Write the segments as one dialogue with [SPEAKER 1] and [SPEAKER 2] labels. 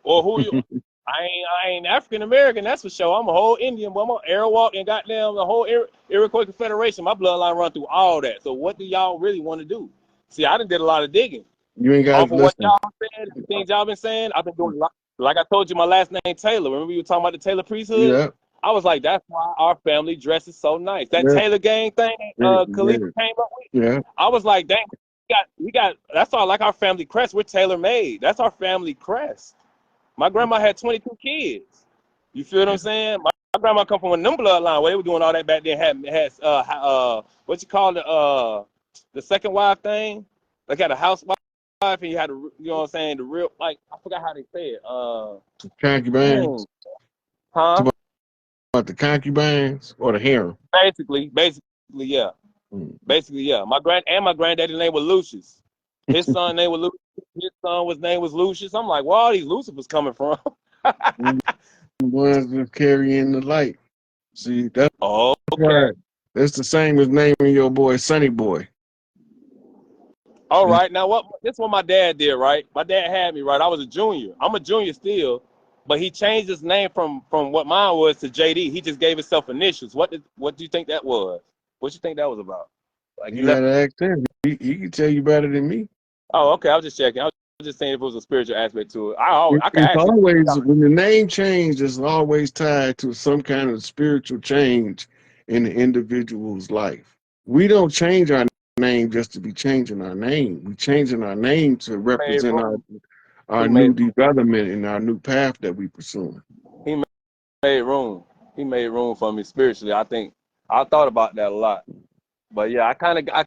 [SPEAKER 1] Or who you? I ain't African American, that's for sure. I'm a whole Indian, but I'm an Arawak and goddamn the whole Iroquois Confederation. My bloodline run through all that. So what do y'all really want to do? See, I done did a lot of digging.
[SPEAKER 2] You ain't got
[SPEAKER 1] Off
[SPEAKER 2] to
[SPEAKER 1] of what
[SPEAKER 2] listen.
[SPEAKER 1] y'all said, the things y'all been saying, I've been doing a lot. Like I told you, my last name Taylor. Remember you were talking about the Taylor priesthood?
[SPEAKER 2] Yeah.
[SPEAKER 1] I was like, that's why our family dresses so nice. That Taylor gang thing Khalifa came up with.
[SPEAKER 2] Yeah.
[SPEAKER 1] I was like, dang, we got that's all like our family crest. We're tailor made. That's our family crest. My grandma had 22 kids. You feel what I'm saying? My grandma come from a them bloodline where they were doing all that back then. Had what you call the second wife thing? Like had a housewife and you had you know what I'm saying? The real like I forgot how they say it.
[SPEAKER 2] Concubines.
[SPEAKER 1] Huh?
[SPEAKER 2] About the concubines or the harem?
[SPEAKER 1] Basically, yeah. Basically, yeah. My granddaddy's name was Lucius. His son name was Lucius. His son name was Lucius. I'm like, where all these Lucifers coming from?
[SPEAKER 2] Ones that carrying the light. See, that's
[SPEAKER 1] okay.
[SPEAKER 2] That's the same as naming your boy Sonny Boy.
[SPEAKER 1] All right. Now this is what my dad did, right? My dad had me, right? I was a junior. I'm a junior still, but he changed his name from what mine was to JD. He just gave himself initials. What do you think that was? What you think that was about? Like
[SPEAKER 2] You gotta ask him. He can tell you better than me.
[SPEAKER 1] Oh, okay. I was just checking. I was just saying if it was a spiritual aspect to it. I can
[SPEAKER 2] it's always when the name change, it's always tied to some kind of spiritual change in the individual's life. We don't change our name just to be changing our name. We're changing our name to represent our new development and our new path that we pursuing.
[SPEAKER 1] He made room. He made room for me spiritually. I think I thought about that a lot. But yeah, I kind of got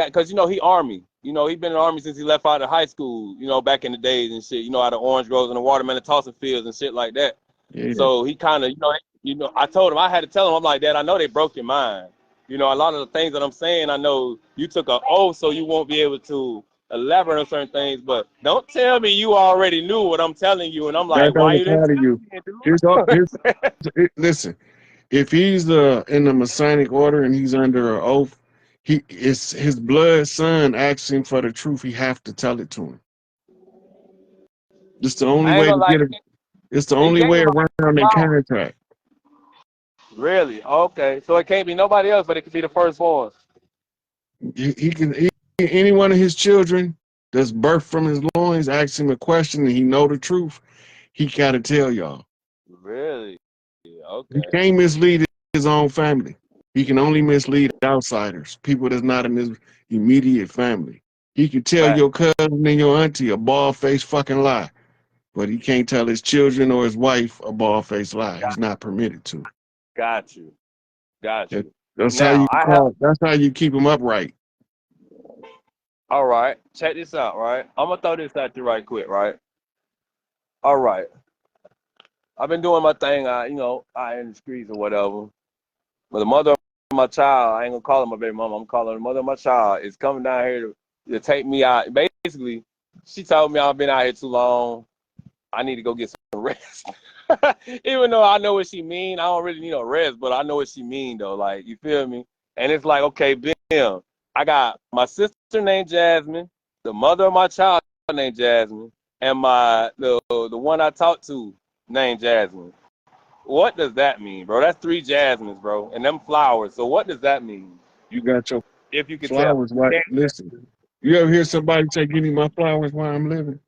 [SPEAKER 1] because he Army. He been in the Army since he left out of high school. Back in the days and shit. Out of orange groves and the watermelon tossing fields and shit like that. Yeah. So he kind of I told him I had to tell him I'm like, Dad, I know they broke your mind. A lot of the things that I'm saying, I know you took an oath, so you won't be able to elaborate on certain things. But don't tell me you already knew what I'm telling you. And I'm like, why you didn't tell me?
[SPEAKER 2] Listen, if he's in the Masonic order and he's under an oath, it's his blood son asking for the truth. He have to tell it to him. It's the only way to get it. It's the only way around the contract.
[SPEAKER 1] Really? Okay. So it can't be nobody else, but it could be the firstborn.
[SPEAKER 2] Any one of his children that's birthed from his loins, ask him a question and he know the truth, he gotta tell y'all.
[SPEAKER 1] Really? Okay.
[SPEAKER 2] He can't mislead his own family. He can only mislead outsiders, people that's not in his immediate family. He can tell your cousin and your auntie a bald-faced fucking lie, but he can't tell his children or his wife a bald-faced lie. He's not permitted to.
[SPEAKER 1] Got you.
[SPEAKER 2] That's how you keep him upright.
[SPEAKER 1] All right, check this out, right? I'm gonna throw this at you right quick, right? All right. I've been doing my thing, in the streets or whatever. But the mother of my child, I ain't gonna call her my baby mama, I'm calling her the mother of my child, is coming down here to take me out. Basically, she told me I've been out here too long. I need to go get some rest. Even though I know what she mean, I don't really need no rest, but I know what she mean though. Like, you feel me? And it's like, okay, bam. I got my sister named Jasmine, the mother of my child named Jasmine, and the one I talked to named Jasmine. What does that mean, bro? That's 3 Jasmines, bro, and them flowers. So what does that mean?
[SPEAKER 2] You got your
[SPEAKER 1] if you can
[SPEAKER 2] flowers.
[SPEAKER 1] tell.
[SPEAKER 2] Right? Listen, you ever hear somebody say, "Give me my flowers while I'm living"?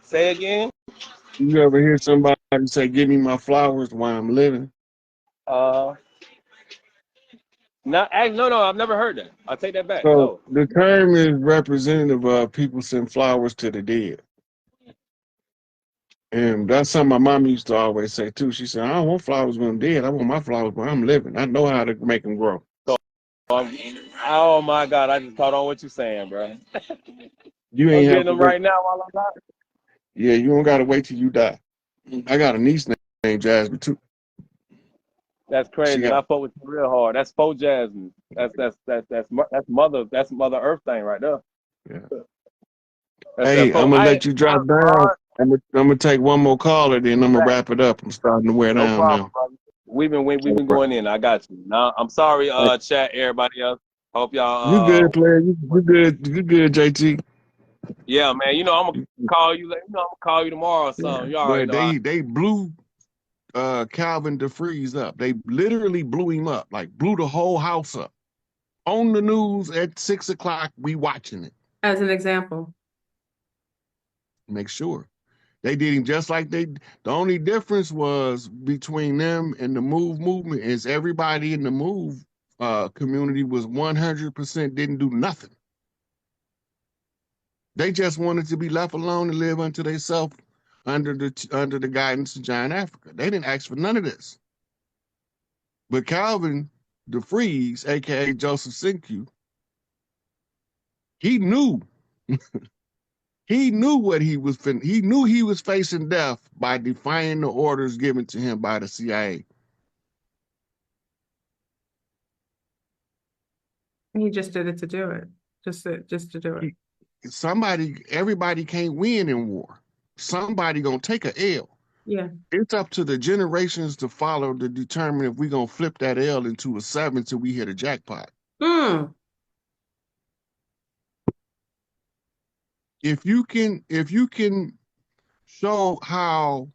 [SPEAKER 1] Say again.
[SPEAKER 2] You ever hear somebody say, "Give me my flowers while I'm living"?
[SPEAKER 1] No, I've never heard that. I'll take that back.
[SPEAKER 2] So
[SPEAKER 1] no.
[SPEAKER 2] The term is representative of people send flowers to the dead. And that's something my mom used to always say too. She said, "I don't want flowers when I'm dead. I want my flowers when I'm living. I know how to make them grow."
[SPEAKER 1] Oh my God, I just caught on what you're saying, bro.
[SPEAKER 2] You ain't
[SPEAKER 1] getting them right now while I'm not.
[SPEAKER 2] Yeah, you don't gotta wait till you die. I got a niece named Jasmine too.
[SPEAKER 1] That's crazy. I fuck with you real hard. That's 4 Jasmine. That's Mother Earth thing right there.
[SPEAKER 2] Yeah. Hey, I'm gonna let you drop down. I'm gonna take one more caller, then I'm gonna wrap it up. I'm starting to wear down now.
[SPEAKER 1] Brother. We've been going in. I got you. Now I'm sorry, chat, everybody else. Hope y'all.
[SPEAKER 2] You good, player? You good? You good, JT?
[SPEAKER 1] Yeah, man. You know I'm gonna call you. You know I'm gonna call you tomorrow or
[SPEAKER 2] Yeah.
[SPEAKER 1] something. You already
[SPEAKER 2] But
[SPEAKER 1] know.
[SPEAKER 2] they blew Calvin DeFreeze up. They literally blew him up, like blew the whole house up. On the news at 6 o'clock, we watching it.
[SPEAKER 3] As an example.
[SPEAKER 2] Make sure. They did him just like they. The only difference was between them and the Move movement is everybody in the Move community was 100% didn't do nothing. They just wanted to be left alone and live unto themselves under the guidance of Giant Africa. They didn't ask for none of this. But Calvin DeFreeze, aka Joseph Sinkyu, he knew he knew what he was he knew he was facing death by defying the orders given to him by the CIA.
[SPEAKER 3] He just did it to do it. Just to do it.
[SPEAKER 2] Everybody can't win in war. Somebody gonna take a L.
[SPEAKER 3] Yeah.
[SPEAKER 2] It's up to the generations to follow to determine if we're gonna flip that L into a 7 till we hit a jackpot.
[SPEAKER 3] Mm.
[SPEAKER 2] If you can show how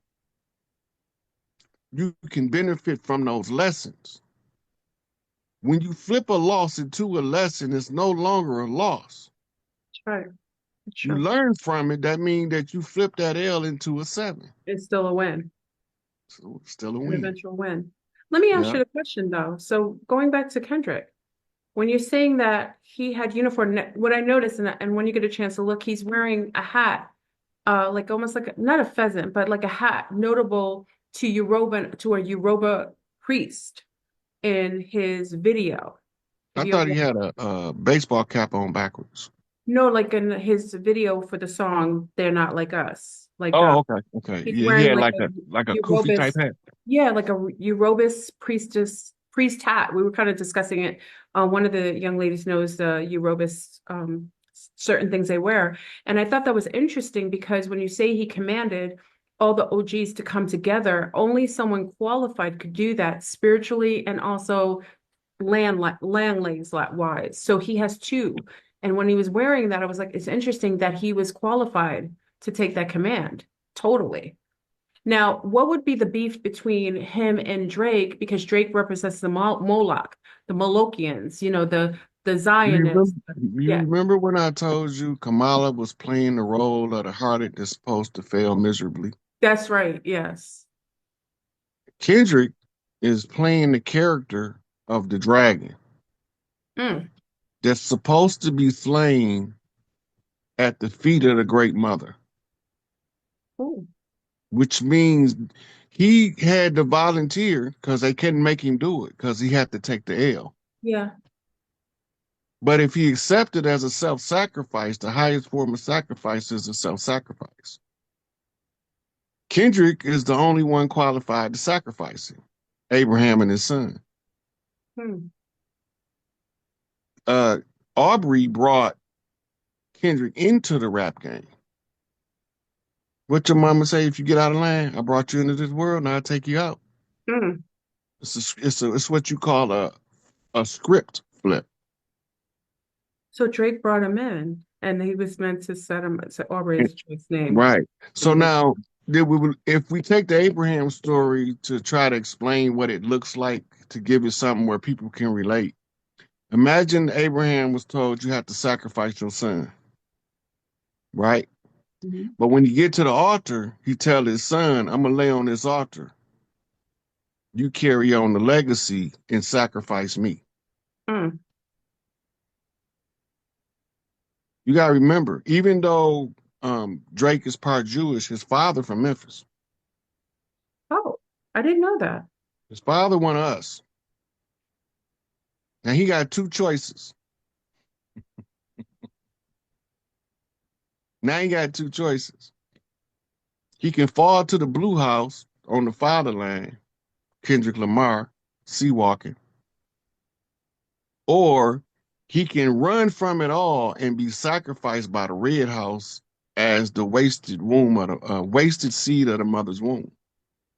[SPEAKER 2] you can benefit from those lessons, when you flip a loss into a lesson, it's no longer a loss.
[SPEAKER 3] That's right. That's
[SPEAKER 2] You
[SPEAKER 3] true.
[SPEAKER 2] learn from it. That means that you flip that L into a 7.
[SPEAKER 3] It's still a win.
[SPEAKER 2] So it's still a
[SPEAKER 3] An
[SPEAKER 2] win.
[SPEAKER 3] eventual win. Let me ask
[SPEAKER 2] Yeah.
[SPEAKER 3] you the question though. So going back to Kendrick, when you're saying that he had uniform, what I noticed, and when you get a chance to look, he's wearing a hat, like almost like not a pheasant, but like a hat notable to a Yoruba priest in his video.
[SPEAKER 2] I
[SPEAKER 3] If you
[SPEAKER 2] thought he had a baseball cap on backwards.
[SPEAKER 3] No, like in his video for the song "They're Not Like Us," like
[SPEAKER 2] Oh, okay, okay.
[SPEAKER 3] he's
[SPEAKER 2] Yeah, he
[SPEAKER 3] wearing
[SPEAKER 2] had
[SPEAKER 3] like
[SPEAKER 2] like
[SPEAKER 3] a
[SPEAKER 2] a kufi type
[SPEAKER 3] Eurobis,
[SPEAKER 2] hat.
[SPEAKER 3] yeah, like a Eurobis priest hat. We were kind of discussing it. One of the young ladies knows the Eurobis, certain things they wear, and I thought that was interesting because when you say he commanded all the OGs to come together, only someone qualified could do that spiritually and also land legs wise. So he has two. And when he was wearing that, I was like, it's interesting that he was qualified to take that command. Totally. Now, what would be the beef between him and Drake? Because Drake represents the Moloch, the Molochians, the
[SPEAKER 2] You remember,
[SPEAKER 3] Zionists.
[SPEAKER 2] you
[SPEAKER 3] Yeah,
[SPEAKER 2] remember when I told you Kamala was playing the role of the harlot that's supposed to fail miserably?
[SPEAKER 3] that's right. Yes.
[SPEAKER 2] Kendrick is playing the character of the dragon
[SPEAKER 3] Mm.
[SPEAKER 2] that's supposed to be slain at the feet of the great mother,
[SPEAKER 3] Ooh.
[SPEAKER 2] which means he had to volunteer because they couldn't make him do it because he had to take the L.
[SPEAKER 3] Yeah.
[SPEAKER 2] But if he accepted as a self-sacrifice, the highest form of sacrifice is a self-sacrifice. Kendrick is the only one qualified to sacrifice him, Abraham and his son.
[SPEAKER 3] Hmm.
[SPEAKER 2] Aubrey brought Kendrick into the rap game. What your mama say if you get out of line? I brought you into this world, now I take you out.
[SPEAKER 3] Mm.
[SPEAKER 2] It's what you call a script flip.
[SPEAKER 3] So Drake brought him in, and he was meant to set him. So Aubrey is Drake's name.
[SPEAKER 2] Right. So now, if we take the Abraham story to try to explain what it looks like to give it something where people can relate, imagine Abraham was told you have to sacrifice your son, right?
[SPEAKER 3] Mhm.
[SPEAKER 2] But when you get to the altar, he tell his son, I'm gonna lay on this altar. You carry on the legacy and sacrifice me.
[SPEAKER 3] Mm.
[SPEAKER 2] You gotta remember, even though Drake is part Jewish, his father from Memphis.
[SPEAKER 3] Oh, I didn't know that.
[SPEAKER 2] His father one of us. Now he got two choices. Now he got two choices. He can fall to the blue house on the fatherland, Kendrick Lamar, sea walking, or he can run from it all and be sacrificed by the red house as the wasted womb of the wasted seed of the mother's womb.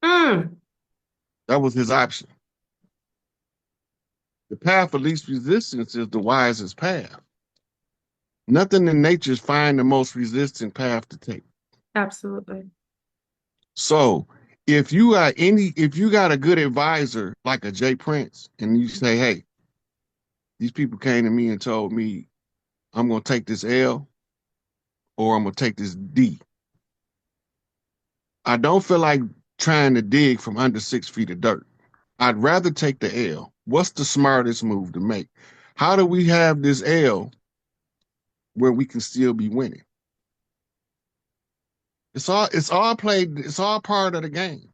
[SPEAKER 3] Mm.
[SPEAKER 2] That was his option. The path of least resistance is the wisest path. Nothing in nature find the most resistant path to take.
[SPEAKER 3] Absolutely.
[SPEAKER 2] So if you got a good advisor like a Jay Prince, and you say, hey, these people came to me and told me I'm gonna take this L or I'm gonna take this D. I don't feel like trying to dig from under 6 feet of dirt. I'd rather take the L. What's the smartest move to make? How do we have this L where we can still be winning? It's all played, it's all part of the game,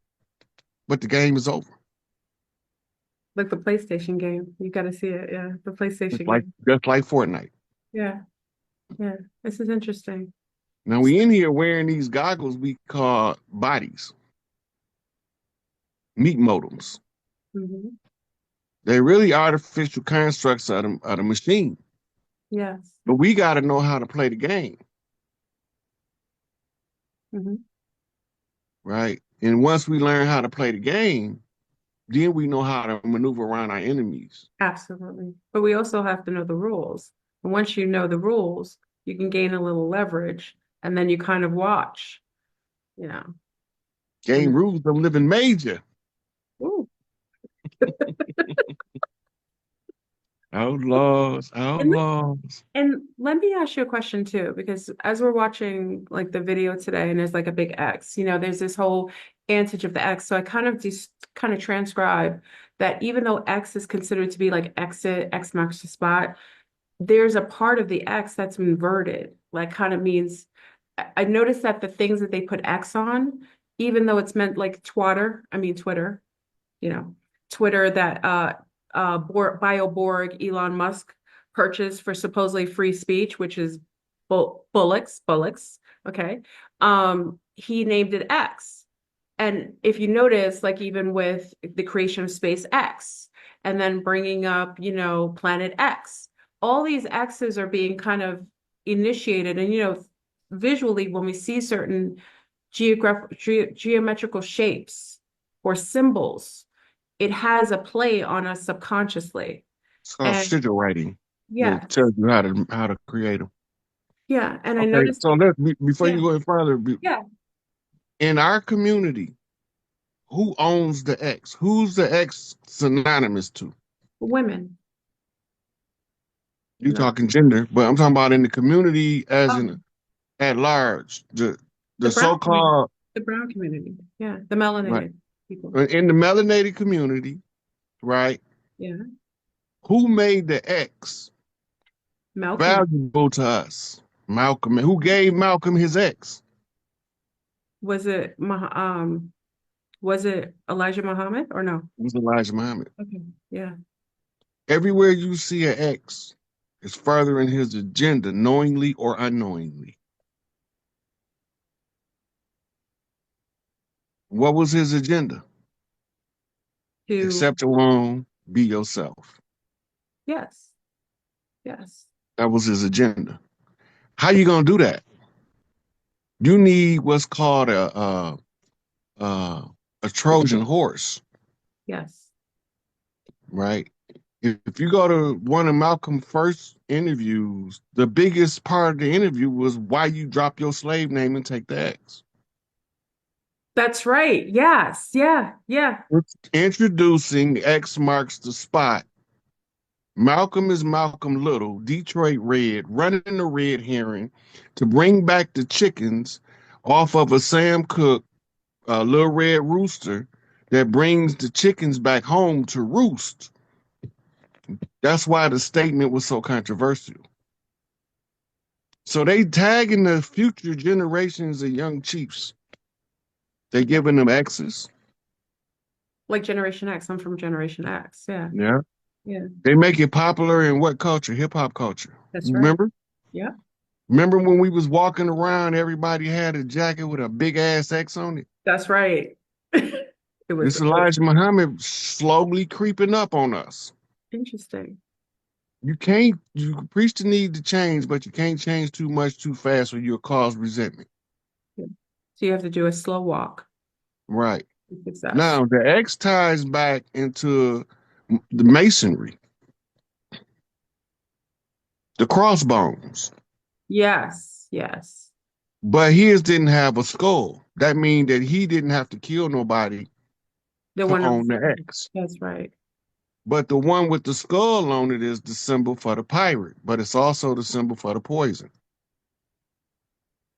[SPEAKER 2] but the game is over.
[SPEAKER 3] Like the PlayStation game. You got to see it. Yeah. The
[SPEAKER 2] It's
[SPEAKER 3] PlayStation
[SPEAKER 2] like
[SPEAKER 3] game.
[SPEAKER 2] just like Fortnite.
[SPEAKER 3] Yeah. Yeah. This is interesting.
[SPEAKER 2] Now we in here wearing these goggles we call bodies, meat modems.
[SPEAKER 3] Hmm.
[SPEAKER 2] They're really artificial constructs of the machine.
[SPEAKER 3] Yes.
[SPEAKER 2] But we got to know how to play the game,
[SPEAKER 3] Hmm.
[SPEAKER 2] right? And once we learn how to play the game, then we know how to maneuver around our enemies.
[SPEAKER 3] Absolutely. But we also have to know the rules. And once you know the rules, you can gain a little leverage and then you kind of watch, you know.
[SPEAKER 2] Game
[SPEAKER 3] And
[SPEAKER 2] rules of living major.
[SPEAKER 3] ooh.
[SPEAKER 2] Outlaws,
[SPEAKER 3] And
[SPEAKER 2] outlaws.
[SPEAKER 3] And let me ask you a question too, because as we're watching like the video today and there's like a big X, there's this whole antage of the X. So I kind of just kind of transcribe that even though X is considered to be like exit, X marks the spot, there's a part of the X that's inverted, like kind of means I noticed that the things that they put X on, even though it's meant like Twitter, you know, Twitter that BioBorg Elon Musk purchased for supposedly free speech, which is bullocks. Okay. He named it X. And if you notice, like even with the creation of SpaceX and then bringing up, Planet X, all these X's are being kind of initiated. And, visually, when we see certain geometrical shapes or symbols, it has a play on us subconsciously.
[SPEAKER 2] It's called
[SPEAKER 3] And
[SPEAKER 2] sigil writing. That
[SPEAKER 3] yes,
[SPEAKER 2] tells you how to create them.
[SPEAKER 3] yeah. And I
[SPEAKER 2] Okay,
[SPEAKER 3] noticed,
[SPEAKER 2] so before
[SPEAKER 3] yeah,
[SPEAKER 2] you go any further,
[SPEAKER 3] yeah,
[SPEAKER 2] in our community, who owns the X? Who's the X synonymous to?
[SPEAKER 3] women.
[SPEAKER 2] You
[SPEAKER 3] No.
[SPEAKER 2] talking gender, but I'm talking about in the community as
[SPEAKER 3] Oh,
[SPEAKER 2] in at large.
[SPEAKER 3] the
[SPEAKER 2] The
[SPEAKER 3] brown community,
[SPEAKER 2] so-called
[SPEAKER 3] the brown community. Yeah, the
[SPEAKER 2] right
[SPEAKER 3] melanated people.
[SPEAKER 2] in the melanated community, right?
[SPEAKER 3] Yeah.
[SPEAKER 2] Who made the X
[SPEAKER 3] Malcolm.
[SPEAKER 2] valuable to us? Malcolm. Who gave Malcolm his X?
[SPEAKER 3] Was it was it Elijah Muhammad or no?
[SPEAKER 2] It was Elijah Muhammad.
[SPEAKER 3] Okay. Yeah.
[SPEAKER 2] Everywhere you see an X, is furthering his agenda, knowingly or unknowingly. What was his agenda?
[SPEAKER 3] To
[SPEAKER 2] Accept your own, be yourself.
[SPEAKER 3] yes. Yes.
[SPEAKER 2] That was his agenda. How you gonna do that? You need what's called uh, a Trojan horse,
[SPEAKER 3] Yes.
[SPEAKER 2] right? If you go to one of Malcolm's first interviews, the biggest part of the interview was why you drop your slave name and take the X.
[SPEAKER 3] That's right. Yes. Yeah. Yeah.
[SPEAKER 2] Introducing X marks the spot. Malcolm is Malcolm Little, Detroit Red, running the red herring to bring back the chickens off of a Sam Cooke, Little Red Rooster that brings the chickens back home to roost. That's why the statement was so controversial. So they tagging the future generations of young chiefs. They giving them X's.
[SPEAKER 3] Like Generation X. I'm from Generation X. Yeah.
[SPEAKER 2] Yeah.
[SPEAKER 3] Yeah.
[SPEAKER 2] They make it popular in what culture? Hip hop culture.
[SPEAKER 3] That's right.
[SPEAKER 2] Remember?
[SPEAKER 3] Yeah.
[SPEAKER 2] Remember when we was walking around, everybody had a jacket with a big ass X on it?
[SPEAKER 3] That's right.
[SPEAKER 2] This
[SPEAKER 3] It was
[SPEAKER 2] Elijah Muhammad slowly creeping up on us.
[SPEAKER 3] interesting.
[SPEAKER 2] You can preach the need to change, but you can't change too much too fast or you'll cause resentment.
[SPEAKER 3] Yeah. So you have to do a slow walk
[SPEAKER 2] Right.
[SPEAKER 3] to success.
[SPEAKER 2] Now, the X ties back into the masonry, the crossbones.
[SPEAKER 3] Yes, yes.
[SPEAKER 2] But his didn't have a skull. That means that he didn't have to kill nobody
[SPEAKER 3] The
[SPEAKER 2] to
[SPEAKER 3] one of
[SPEAKER 2] own the X.
[SPEAKER 3] that's right.
[SPEAKER 2] But the one with the skull on it is the symbol for the pirate, but it's also the symbol for the poison.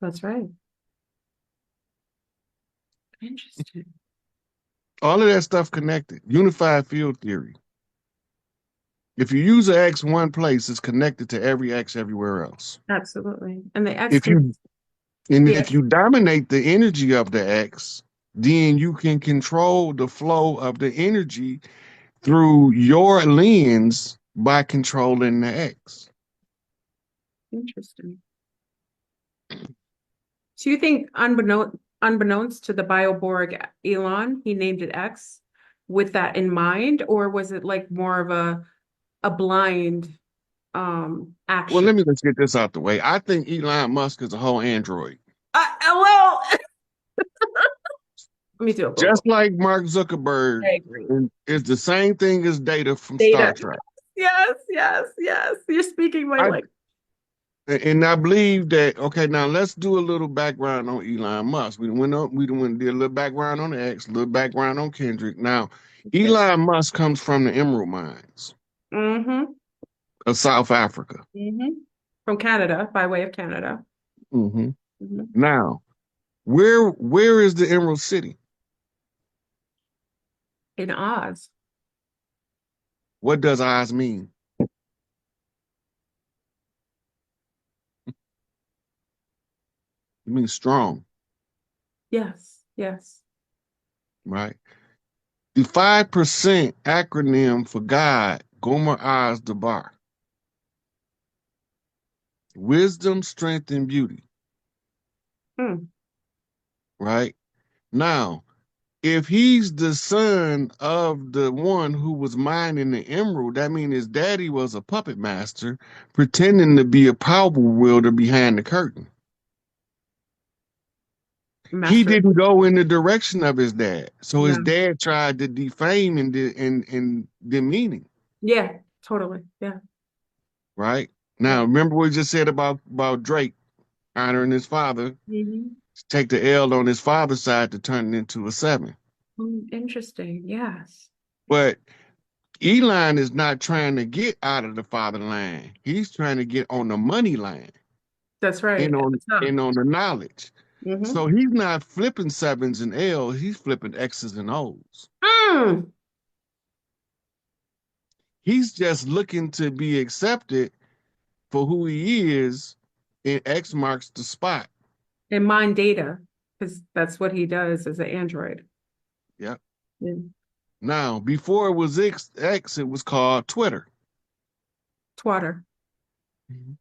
[SPEAKER 3] That's right. Interesting.
[SPEAKER 2] All of that stuff connected. Unified field theory. If you use an X one place, it's connected to every X everywhere else.
[SPEAKER 3] Absolutely. And the X
[SPEAKER 2] If
[SPEAKER 3] can
[SPEAKER 2] you and
[SPEAKER 3] the
[SPEAKER 2] if
[SPEAKER 3] X
[SPEAKER 2] you dominate the energy of the X, then you can control the flow of the energy through your lens by controlling the X.
[SPEAKER 3] interesting. So you think unbeknownst to the Bioborg Elon, he named it X with that in mind, or was it like more of a blind
[SPEAKER 2] Well,
[SPEAKER 3] action?
[SPEAKER 2] let's get this out the way. I think Elon Musk is a whole android.
[SPEAKER 3] Well, let me do a
[SPEAKER 2] Just
[SPEAKER 3] Google.
[SPEAKER 2] like Mark Zuckerberg
[SPEAKER 3] I agree.
[SPEAKER 2] is the same thing as Data from Star
[SPEAKER 3] Data.
[SPEAKER 2] Trek.
[SPEAKER 3] Yes, yes, yes. You're speaking my
[SPEAKER 2] I
[SPEAKER 3] language.
[SPEAKER 2] and I believe that. Okay, now let's do a little background on Elon Musk. We did a little background on X, a little background on Kendrick. Now, Elon Musk comes from the Emerald Mines
[SPEAKER 3] Mm-hmm.
[SPEAKER 2] of South Africa.
[SPEAKER 3] Mm-hmm. From Canada, by way of Canada.
[SPEAKER 2] Hmm.
[SPEAKER 3] Mm-hmm.
[SPEAKER 2] Now, where is the Emerald City?
[SPEAKER 3] In Oz.
[SPEAKER 2] What does Oz mean? It means strong,
[SPEAKER 3] Yes, yes.
[SPEAKER 2] right? The 5% acronym for God, Gomer Oz Dabar. Wisdom, strength, and beauty,
[SPEAKER 3] Hmm.
[SPEAKER 2] right? Now, if he's the son of the one who was mining the emerald, that means his daddy was a puppet master pretending to be a power wielder behind the curtain. He
[SPEAKER 3] Master.
[SPEAKER 2] didn't go in the direction of his dad. So his
[SPEAKER 3] No.
[SPEAKER 2] dad tried to defame and demean him,
[SPEAKER 3] Yeah, totally. Yeah.
[SPEAKER 2] right?
[SPEAKER 3] Yeah.
[SPEAKER 2] Now, remember what we just said about Drake honoring his father,
[SPEAKER 3] Mm-hmm.
[SPEAKER 2] take the L on his father's side to turn it into a 7.
[SPEAKER 3] Interesting. Yes.
[SPEAKER 2] But Elon is not trying to get out of the father line. He's trying to get on the money line
[SPEAKER 3] That's right.
[SPEAKER 2] and
[SPEAKER 3] At
[SPEAKER 2] on
[SPEAKER 3] the top.
[SPEAKER 2] and on the knowledge. So
[SPEAKER 3] Mm-hmm.
[SPEAKER 2] he's not flipping sevens and L's, he's flipping X's and O's.
[SPEAKER 3] Mm.
[SPEAKER 2] He's just looking to be accepted for who he is, and X marks the spot.
[SPEAKER 3] And mine data, because that's what he does as an android.
[SPEAKER 2] Yeah.
[SPEAKER 3] Yeah.
[SPEAKER 2] Now, before it was X, it was called Twitter.
[SPEAKER 3] Twatter.
[SPEAKER 2] Mhm.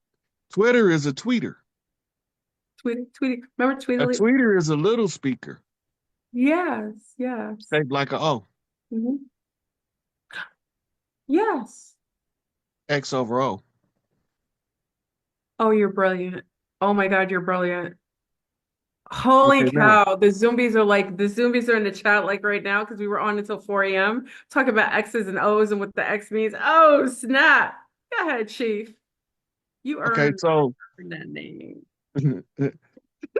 [SPEAKER 2] Twitter is a tweeter.
[SPEAKER 3] Tweety. Remember
[SPEAKER 2] A
[SPEAKER 3] Tweedly?
[SPEAKER 2] tweeter is a little speaker
[SPEAKER 3] Yes, yes.
[SPEAKER 2] shaped like a O,
[SPEAKER 3] Hmm. Yes.
[SPEAKER 2] X over O.
[SPEAKER 3] Oh, you're brilliant. Oh my God, you're brilliant. Holy
[SPEAKER 2] Okay, now,
[SPEAKER 3] cow. The zombies are in the chat like right now because we were on until 4 a.m. talking about X's and O's and what the X means. Oh, snap. Go ahead, Chief. You
[SPEAKER 2] okay,
[SPEAKER 3] earned
[SPEAKER 2] so
[SPEAKER 3] that name.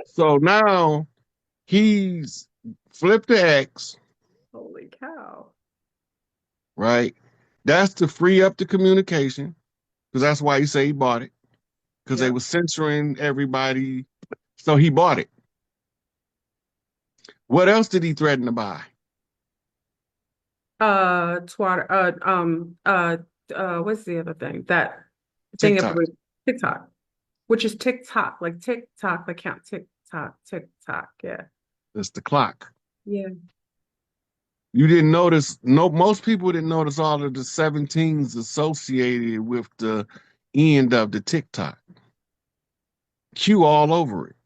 [SPEAKER 2] so now he's flipped the X,
[SPEAKER 3] Holy cow.
[SPEAKER 2] right? That's to free up the communication, because that's why he say he bought it, because they
[SPEAKER 3] Yep.
[SPEAKER 2] were censoring everybody. So he bought it. What else did he threaten to buy?
[SPEAKER 3] Twatter, what's the other thing? That thing
[SPEAKER 2] TikTok.
[SPEAKER 3] everybody, TikTok, which is TikTok, the count, TikTok. Yeah.
[SPEAKER 2] That's the clock.
[SPEAKER 3] Yeah.
[SPEAKER 2] You didn't notice, no, most people didn't notice all of the 17s associated with the end of the TikTok. Q all over it.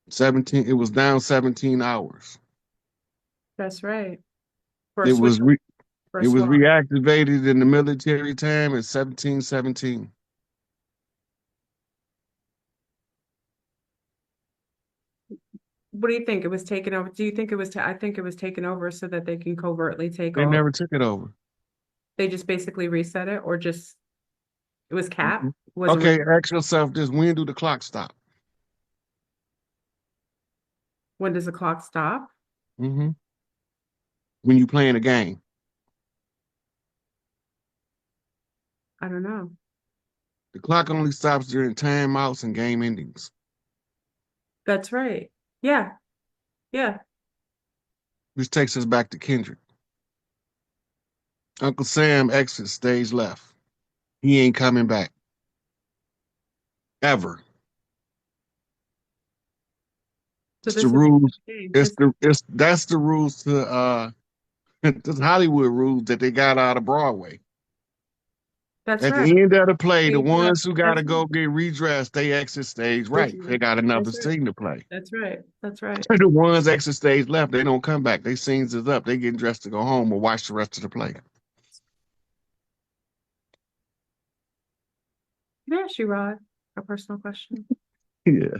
[SPEAKER 2] 17, it was down 17 hours.
[SPEAKER 3] That's right. For a
[SPEAKER 2] It
[SPEAKER 3] switch,
[SPEAKER 2] was
[SPEAKER 3] for a
[SPEAKER 2] it was
[SPEAKER 3] swap.
[SPEAKER 2] reactivated in the military time at 1717.
[SPEAKER 3] What do you think? It was taken over. Do you think it was I think it was taken over so that they can covertly take
[SPEAKER 2] They
[SPEAKER 3] all.
[SPEAKER 2] never took it over.
[SPEAKER 3] They just basically reset it or just It was Cap.
[SPEAKER 2] Mhm.
[SPEAKER 3] It wasn't
[SPEAKER 2] Okay,
[SPEAKER 3] Rick.
[SPEAKER 2] ask yourself this: when do the clock stop?
[SPEAKER 3] When does the clock stop?
[SPEAKER 2] Hmm. When you playing a game.
[SPEAKER 3] I don't know.
[SPEAKER 2] The clock only stops during timeouts and game endings.
[SPEAKER 3] That's right. Yeah. Yeah.
[SPEAKER 2] Which takes us back to Kendrick. Uncle Sam exits stage left. He ain't coming back. Ever.
[SPEAKER 3] So
[SPEAKER 2] It's the
[SPEAKER 3] this is
[SPEAKER 2] rules.
[SPEAKER 3] okay.
[SPEAKER 2] It's the it's that's the rules to the Hollywood rules that they got out of Broadway.
[SPEAKER 3] That's
[SPEAKER 2] At the
[SPEAKER 3] right.
[SPEAKER 2] end of the play, the
[SPEAKER 3] Stage left.
[SPEAKER 2] ones who gotta
[SPEAKER 3] That's
[SPEAKER 2] go
[SPEAKER 3] right.
[SPEAKER 2] get redressed, they exit stage
[SPEAKER 3] Stage
[SPEAKER 2] right. They
[SPEAKER 3] left.
[SPEAKER 2] got another
[SPEAKER 3] That's right.
[SPEAKER 2] scene to play.
[SPEAKER 3] That's right. That's right.
[SPEAKER 2] The ones exit stage left, they don't come back. They scenes is up. They getting dressed to go home or watch the rest of the play.
[SPEAKER 3] Can I ask you, Rod, a personal question?
[SPEAKER 2] Yeah.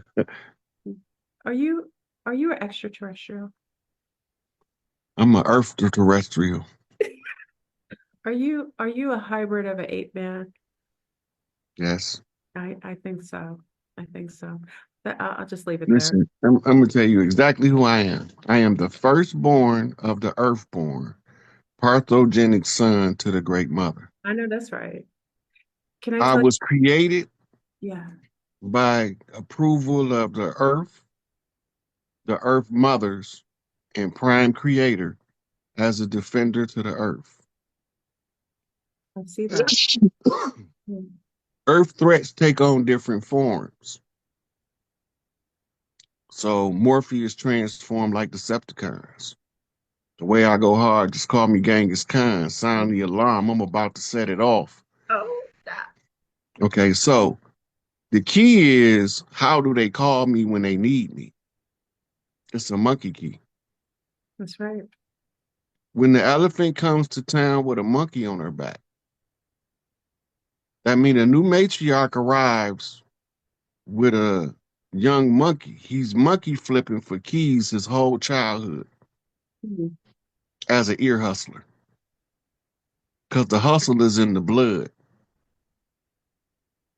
[SPEAKER 3] Are you are you an extraterrestrial?
[SPEAKER 2] I'm an earth terrestrial.
[SPEAKER 3] Are you a hybrid of an ape man?
[SPEAKER 2] Yes.
[SPEAKER 3] I think so. I think so. But I'll just leave it there.
[SPEAKER 2] Listen, I'm gonna tell you exactly who I am. I am the firstborn of the earthborn, parthogenic son to the great mother.
[SPEAKER 3] I know that's right. Can I
[SPEAKER 2] I
[SPEAKER 3] tell you?
[SPEAKER 2] was created
[SPEAKER 3] Yeah.
[SPEAKER 2] by approval of the earth mothers, and prime creator as a defender to the earth.
[SPEAKER 3] I see that. Mm.
[SPEAKER 2] Earth threats take on different forms. So Morpheus transformed like Decepticons. The way I go hard, just call me Genghis Khan. Sound the alarm. I'm about to set it off.
[SPEAKER 3] Oh, that.
[SPEAKER 2] Okay, so the key is how do they call me when they need me? It's a monkey key.
[SPEAKER 3] That's right.
[SPEAKER 2] When the elephant comes to town with a monkey on her back, that means a new matriarch arrives with a young monkey. He's monkey flipping for keys his whole childhood
[SPEAKER 3] Mhm.
[SPEAKER 2] as an ear hustler because the hustle is in the blood.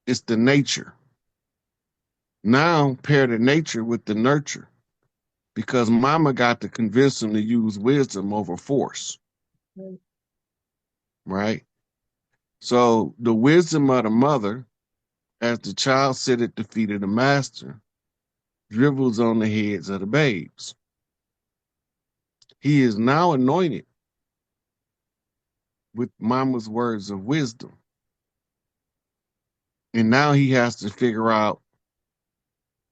[SPEAKER 2] It's the nature. Now pair the nature with the nurture because mama got to convince him to use wisdom over force,
[SPEAKER 3] Right.
[SPEAKER 2] right? So the wisdom of the mother, as the child sit at the feet of the master, dribbles on the heads of the babes. He is now anointed with mama's words of wisdom. And now he has to figure out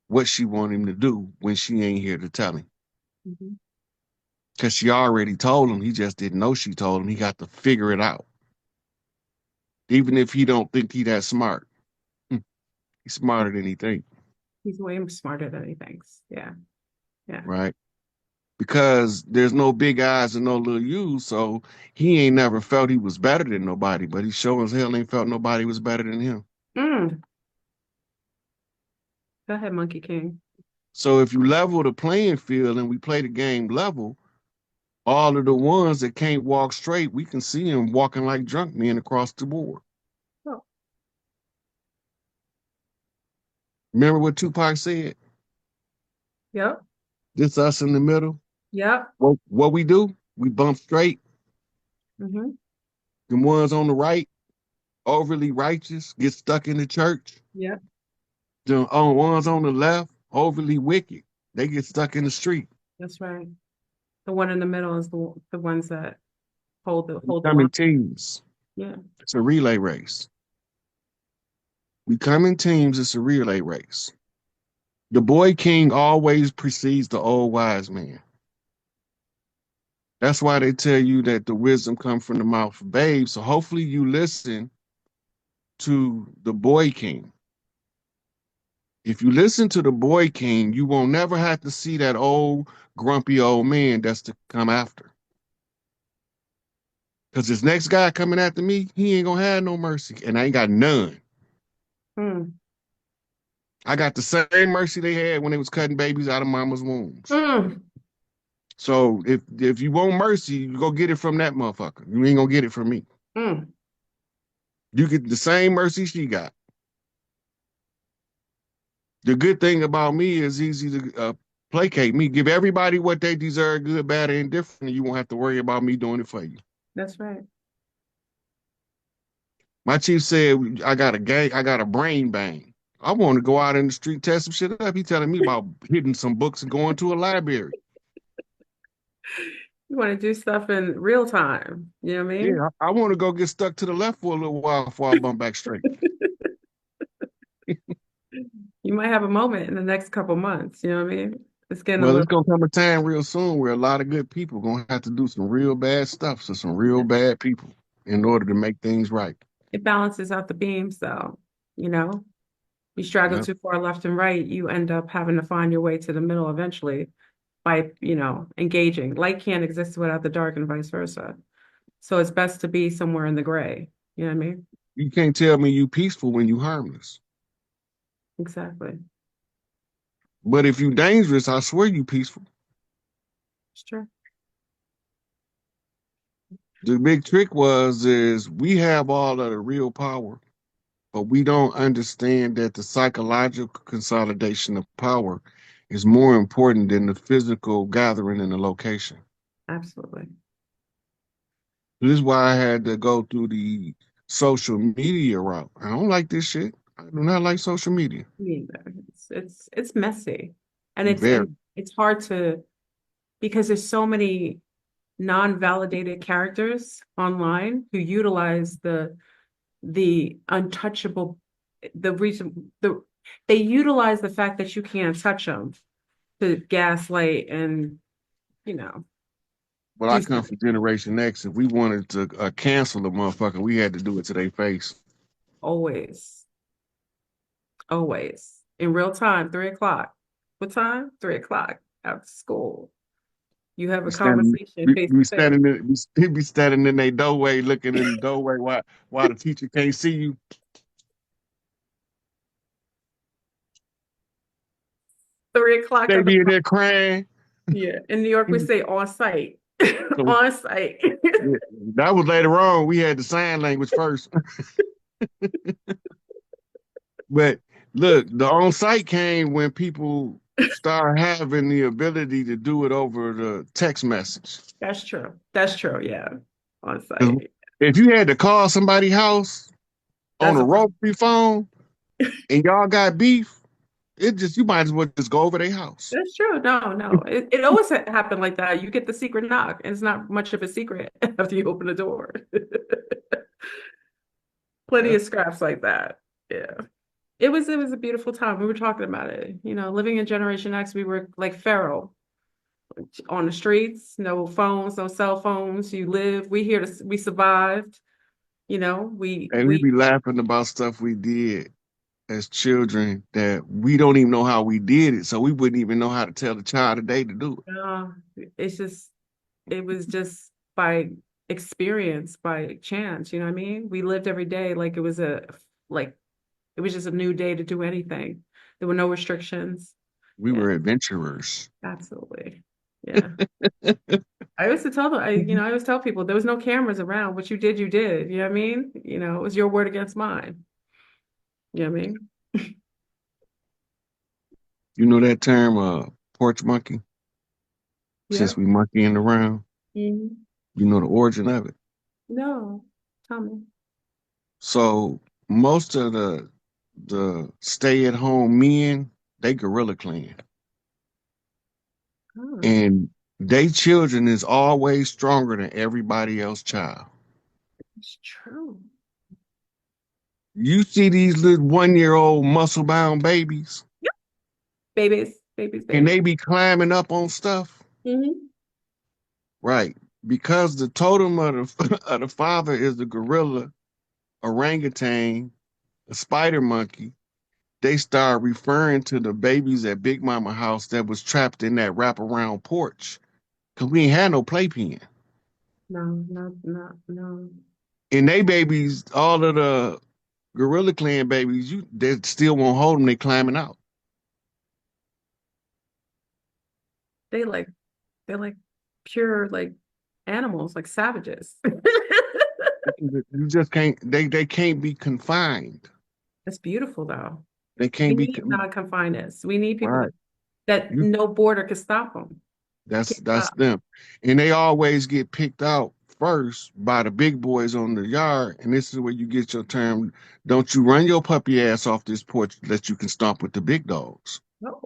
[SPEAKER 2] what she want him to do when she ain't here to tell him.
[SPEAKER 3] Mhm.
[SPEAKER 2] Because she already told him. He just didn't know she told him. He got to figure it out. Even if he don't think he that smart. He's smarter than he think,
[SPEAKER 3] He's way smarter than he thinks. Yeah. Yeah.
[SPEAKER 2] right? Because there's no big eyes and no little U's, so he ain't never felt he was better than nobody, but he sure as hell ain't felt nobody was better than him.
[SPEAKER 3] Mm. Go ahead, Monkey King.
[SPEAKER 2] So if you level the playing field and we play the game level, all of the ones that can't walk straight, we can see them walking like drunk men across the board.
[SPEAKER 3] Oh,
[SPEAKER 2] Remember what Tupac said?
[SPEAKER 3] yep.
[SPEAKER 2] This us in the middle.
[SPEAKER 3] Yep.
[SPEAKER 2] What we do? We bump straight.
[SPEAKER 3] Hmm.
[SPEAKER 2] The ones on the right, overly righteous, get stuck in the church.
[SPEAKER 3] Yep.
[SPEAKER 2] The ones on the left, overly wicked, they get stuck in the street.
[SPEAKER 3] That's right. The one in the middle is the ones that
[SPEAKER 2] We
[SPEAKER 3] hold the
[SPEAKER 2] come
[SPEAKER 3] line.
[SPEAKER 2] in teams.
[SPEAKER 3] Yeah.
[SPEAKER 2] It's a relay race. We come in teams. It's a relay race. The boy king always precedes the old wise man. That's why they tell you that the wisdom comes from the mouth of babes. So hopefully you listen to the boy king. If you listen to the boy king, you won't never have to see that old grumpy old man that's to come after. Because this next guy coming after me, he ain't gonna have no mercy. And I ain't got none.
[SPEAKER 3] Mm.
[SPEAKER 2] I got the same mercy they had when they was cutting babies out of mama's wombs.
[SPEAKER 3] Mm.
[SPEAKER 2] So if you want mercy, you go get it from that motherfucker. You ain't gonna get it from me.
[SPEAKER 3] Mm.
[SPEAKER 2] You get the same mercy she got. The good thing about me is easy to placate me. Give everybody what they deserve, good, bad, or indifferent, and you won't have to worry about me doing it for you.
[SPEAKER 3] That's right.
[SPEAKER 2] My chief said, I got a brain bang. I want to go out in the street, test some shit up. He telling me about hitting some books and going to a library.
[SPEAKER 3] You want to do stuff in real time. You know what I mean?
[SPEAKER 2] Yeah, I want to go get stuck to the left for a little while before I bump back straight.
[SPEAKER 3] You might have a moment in the next couple months. You know what I mean? It's getting a
[SPEAKER 2] Well, it's
[SPEAKER 3] little,
[SPEAKER 2] gonna come a time real soon where a lot of good people gonna have to do some real bad stuff to some real bad people in order to make things right.
[SPEAKER 3] it balances out the beams though. You know, you straggle
[SPEAKER 2] Yep.
[SPEAKER 3] too far left and right, you end up having to find your way to the middle eventually by, engaging. Light can't exist without the dark and vice versa. So it's best to be somewhere in the gray. You know what I mean?
[SPEAKER 2] You can't tell me you peaceful when you harmless.
[SPEAKER 3] Exactly.
[SPEAKER 2] But if you dangerous, I swear you peaceful.
[SPEAKER 3] It's true.
[SPEAKER 2] The big trick is we have all of the real power, but we don't understand that the psychological consolidation of power is more important than the physical gathering in the location.
[SPEAKER 3] Absolutely.
[SPEAKER 2] This is why I had to go through the social media route. I don't like this shit. I do not like social media.
[SPEAKER 3] Me either. It's messy. And it's
[SPEAKER 2] Very.
[SPEAKER 3] and it's hard to because there's so many non-validated characters online who utilize the untouchable the reason they utilize the fact that you can't touch them to gaslight and you know
[SPEAKER 2] Well, I
[SPEAKER 3] do
[SPEAKER 2] come
[SPEAKER 3] stuff.
[SPEAKER 2] from Generation X. If we wanted to cancel a motherfucker, we had to do it to their face.
[SPEAKER 3] Always, always in real time, 3 o'clock. What time? 3 o'clock after school. You have
[SPEAKER 2] Be
[SPEAKER 3] a
[SPEAKER 2] standing,
[SPEAKER 3] conversation face
[SPEAKER 2] be
[SPEAKER 3] to face.
[SPEAKER 2] standing, be standing in their doorway, looking in the doorway while the teacher can't see you.
[SPEAKER 3] 3 o'clock
[SPEAKER 2] They
[SPEAKER 3] of the
[SPEAKER 2] be in there crying.
[SPEAKER 3] yeah. In New York, we say on site.
[SPEAKER 2] So
[SPEAKER 3] On site.
[SPEAKER 2] yeah, that was later on. We had the sign language first. But look, the on site came when people start having the ability to do it over the text message.
[SPEAKER 3] That's true. That's true. Yeah. On
[SPEAKER 2] 'Cause
[SPEAKER 3] site.
[SPEAKER 2] if you had to call somebody's house on
[SPEAKER 3] That's
[SPEAKER 2] a
[SPEAKER 3] a problem.
[SPEAKER 2] rotary phone and y'all got beef, you might as well just go over their house.
[SPEAKER 3] That's true. No, no. It always happened like that. You get the secret knock, and it's not much of a secret after you open the door. Plenty
[SPEAKER 2] Yeah.
[SPEAKER 3] of scraps like that. Yeah. It was a beautiful time. We were talking about it. Living in Generation X, we were like feral on the streets, no phones, no cell phones. We survived.
[SPEAKER 2] And we
[SPEAKER 3] We
[SPEAKER 2] be laughing about stuff we did as children that we don't even know how we did it. So we wouldn't even know how to tell the child today to do it.
[SPEAKER 3] uh, it's just it was just by experience, by chance, you know what I mean? We lived every day like it was just a new day to do anything. There were no restrictions.
[SPEAKER 2] We
[SPEAKER 3] Yeah,
[SPEAKER 2] were adventurers.
[SPEAKER 3] absolutely. Yeah. I used to tell them, I always tell people there was no cameras around. What you did, you did. You know what I mean? It was your word against mine. You know what I mean?
[SPEAKER 2] You know that term, porch monkey, since
[SPEAKER 3] Yep.
[SPEAKER 2] we monkeying around?
[SPEAKER 3] Mhm.
[SPEAKER 2] You know the origin of it.
[SPEAKER 3] No, tell me.
[SPEAKER 2] So most of the stay at home men, they gorilla clan.
[SPEAKER 3] Oh,
[SPEAKER 2] And they children is always stronger than everybody else child.
[SPEAKER 3] it's true.
[SPEAKER 2] You see these little 1-year-old muscle bound babies
[SPEAKER 3] Yep. Babies, babies,
[SPEAKER 2] and
[SPEAKER 3] babies.
[SPEAKER 2] they be climbing up on stuff.
[SPEAKER 3] Hmm.
[SPEAKER 2] Right. Because the totem of the, of the father is the gorilla, orangutan, a spider monkey, they start referring to the babies at Big Mama house that was trapped in that wraparound porch. Cause we ain't had no playpen.
[SPEAKER 3] No, no, no, no.
[SPEAKER 2] And they babies, all of the Gorilla Clan babies, they still won't hold them. They climbing out.
[SPEAKER 3] They they're like pure like animals, like savages.
[SPEAKER 2] You just can't. They can't be confined.
[SPEAKER 3] That's beautiful, though.
[SPEAKER 2] They
[SPEAKER 3] We
[SPEAKER 2] can't be
[SPEAKER 3] need non-confiners. We need people
[SPEAKER 2] right.
[SPEAKER 3] that
[SPEAKER 2] You
[SPEAKER 3] no border can stop them.
[SPEAKER 2] that's
[SPEAKER 3] Can't
[SPEAKER 2] that's
[SPEAKER 3] stop.
[SPEAKER 2] them, and they always get picked out first by the big boys on the yard. And this is where you get your term. Don't you run your puppy ass off this porch that you can stomp with the big dogs.
[SPEAKER 3] No.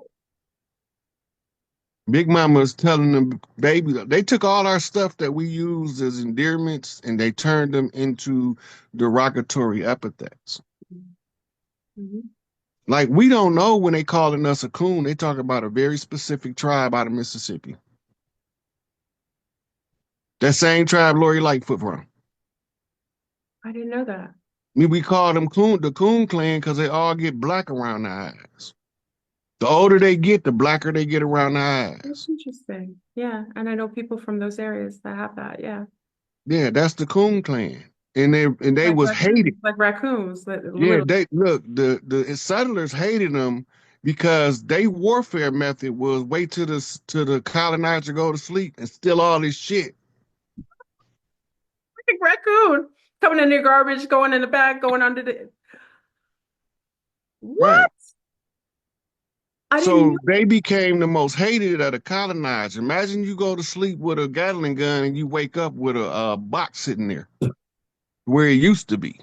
[SPEAKER 2] Big Mama's telling them, baby, they took all our stuff that we used as endearments and they turned them into derogatory epithets.
[SPEAKER 3] Mhm.
[SPEAKER 2] Like we don't know when they calling us a coon, they talk about a very specific tribe out of Mississippi. That same tribe Lori Lightfoot from.
[SPEAKER 3] I didn't know that.
[SPEAKER 2] We call them coon, the Coon Clan, because they all get black around the eyes. The older they get, the blacker they get around the
[SPEAKER 3] That's
[SPEAKER 2] eyes.
[SPEAKER 3] interesting. Yeah, and I know people from those areas that have that. Yeah,
[SPEAKER 2] Yeah, that's the Coon Clan. And they was hated.
[SPEAKER 3] like raccoons,
[SPEAKER 2] Yeah,
[SPEAKER 3] literally.
[SPEAKER 2] they look, the settlers hated them because they warfare method was wait till the colonizer go to sleep and steal all this shit.
[SPEAKER 3] Like raccoon coming in their garbage, going in the bag, going under the.
[SPEAKER 2] Right.
[SPEAKER 3] What? I didn't
[SPEAKER 2] So
[SPEAKER 3] know.
[SPEAKER 2] they became the most hated of the colonizers. Imagine you go to sleep with a Gatling gun and you wake up with a box sitting there where it used to be.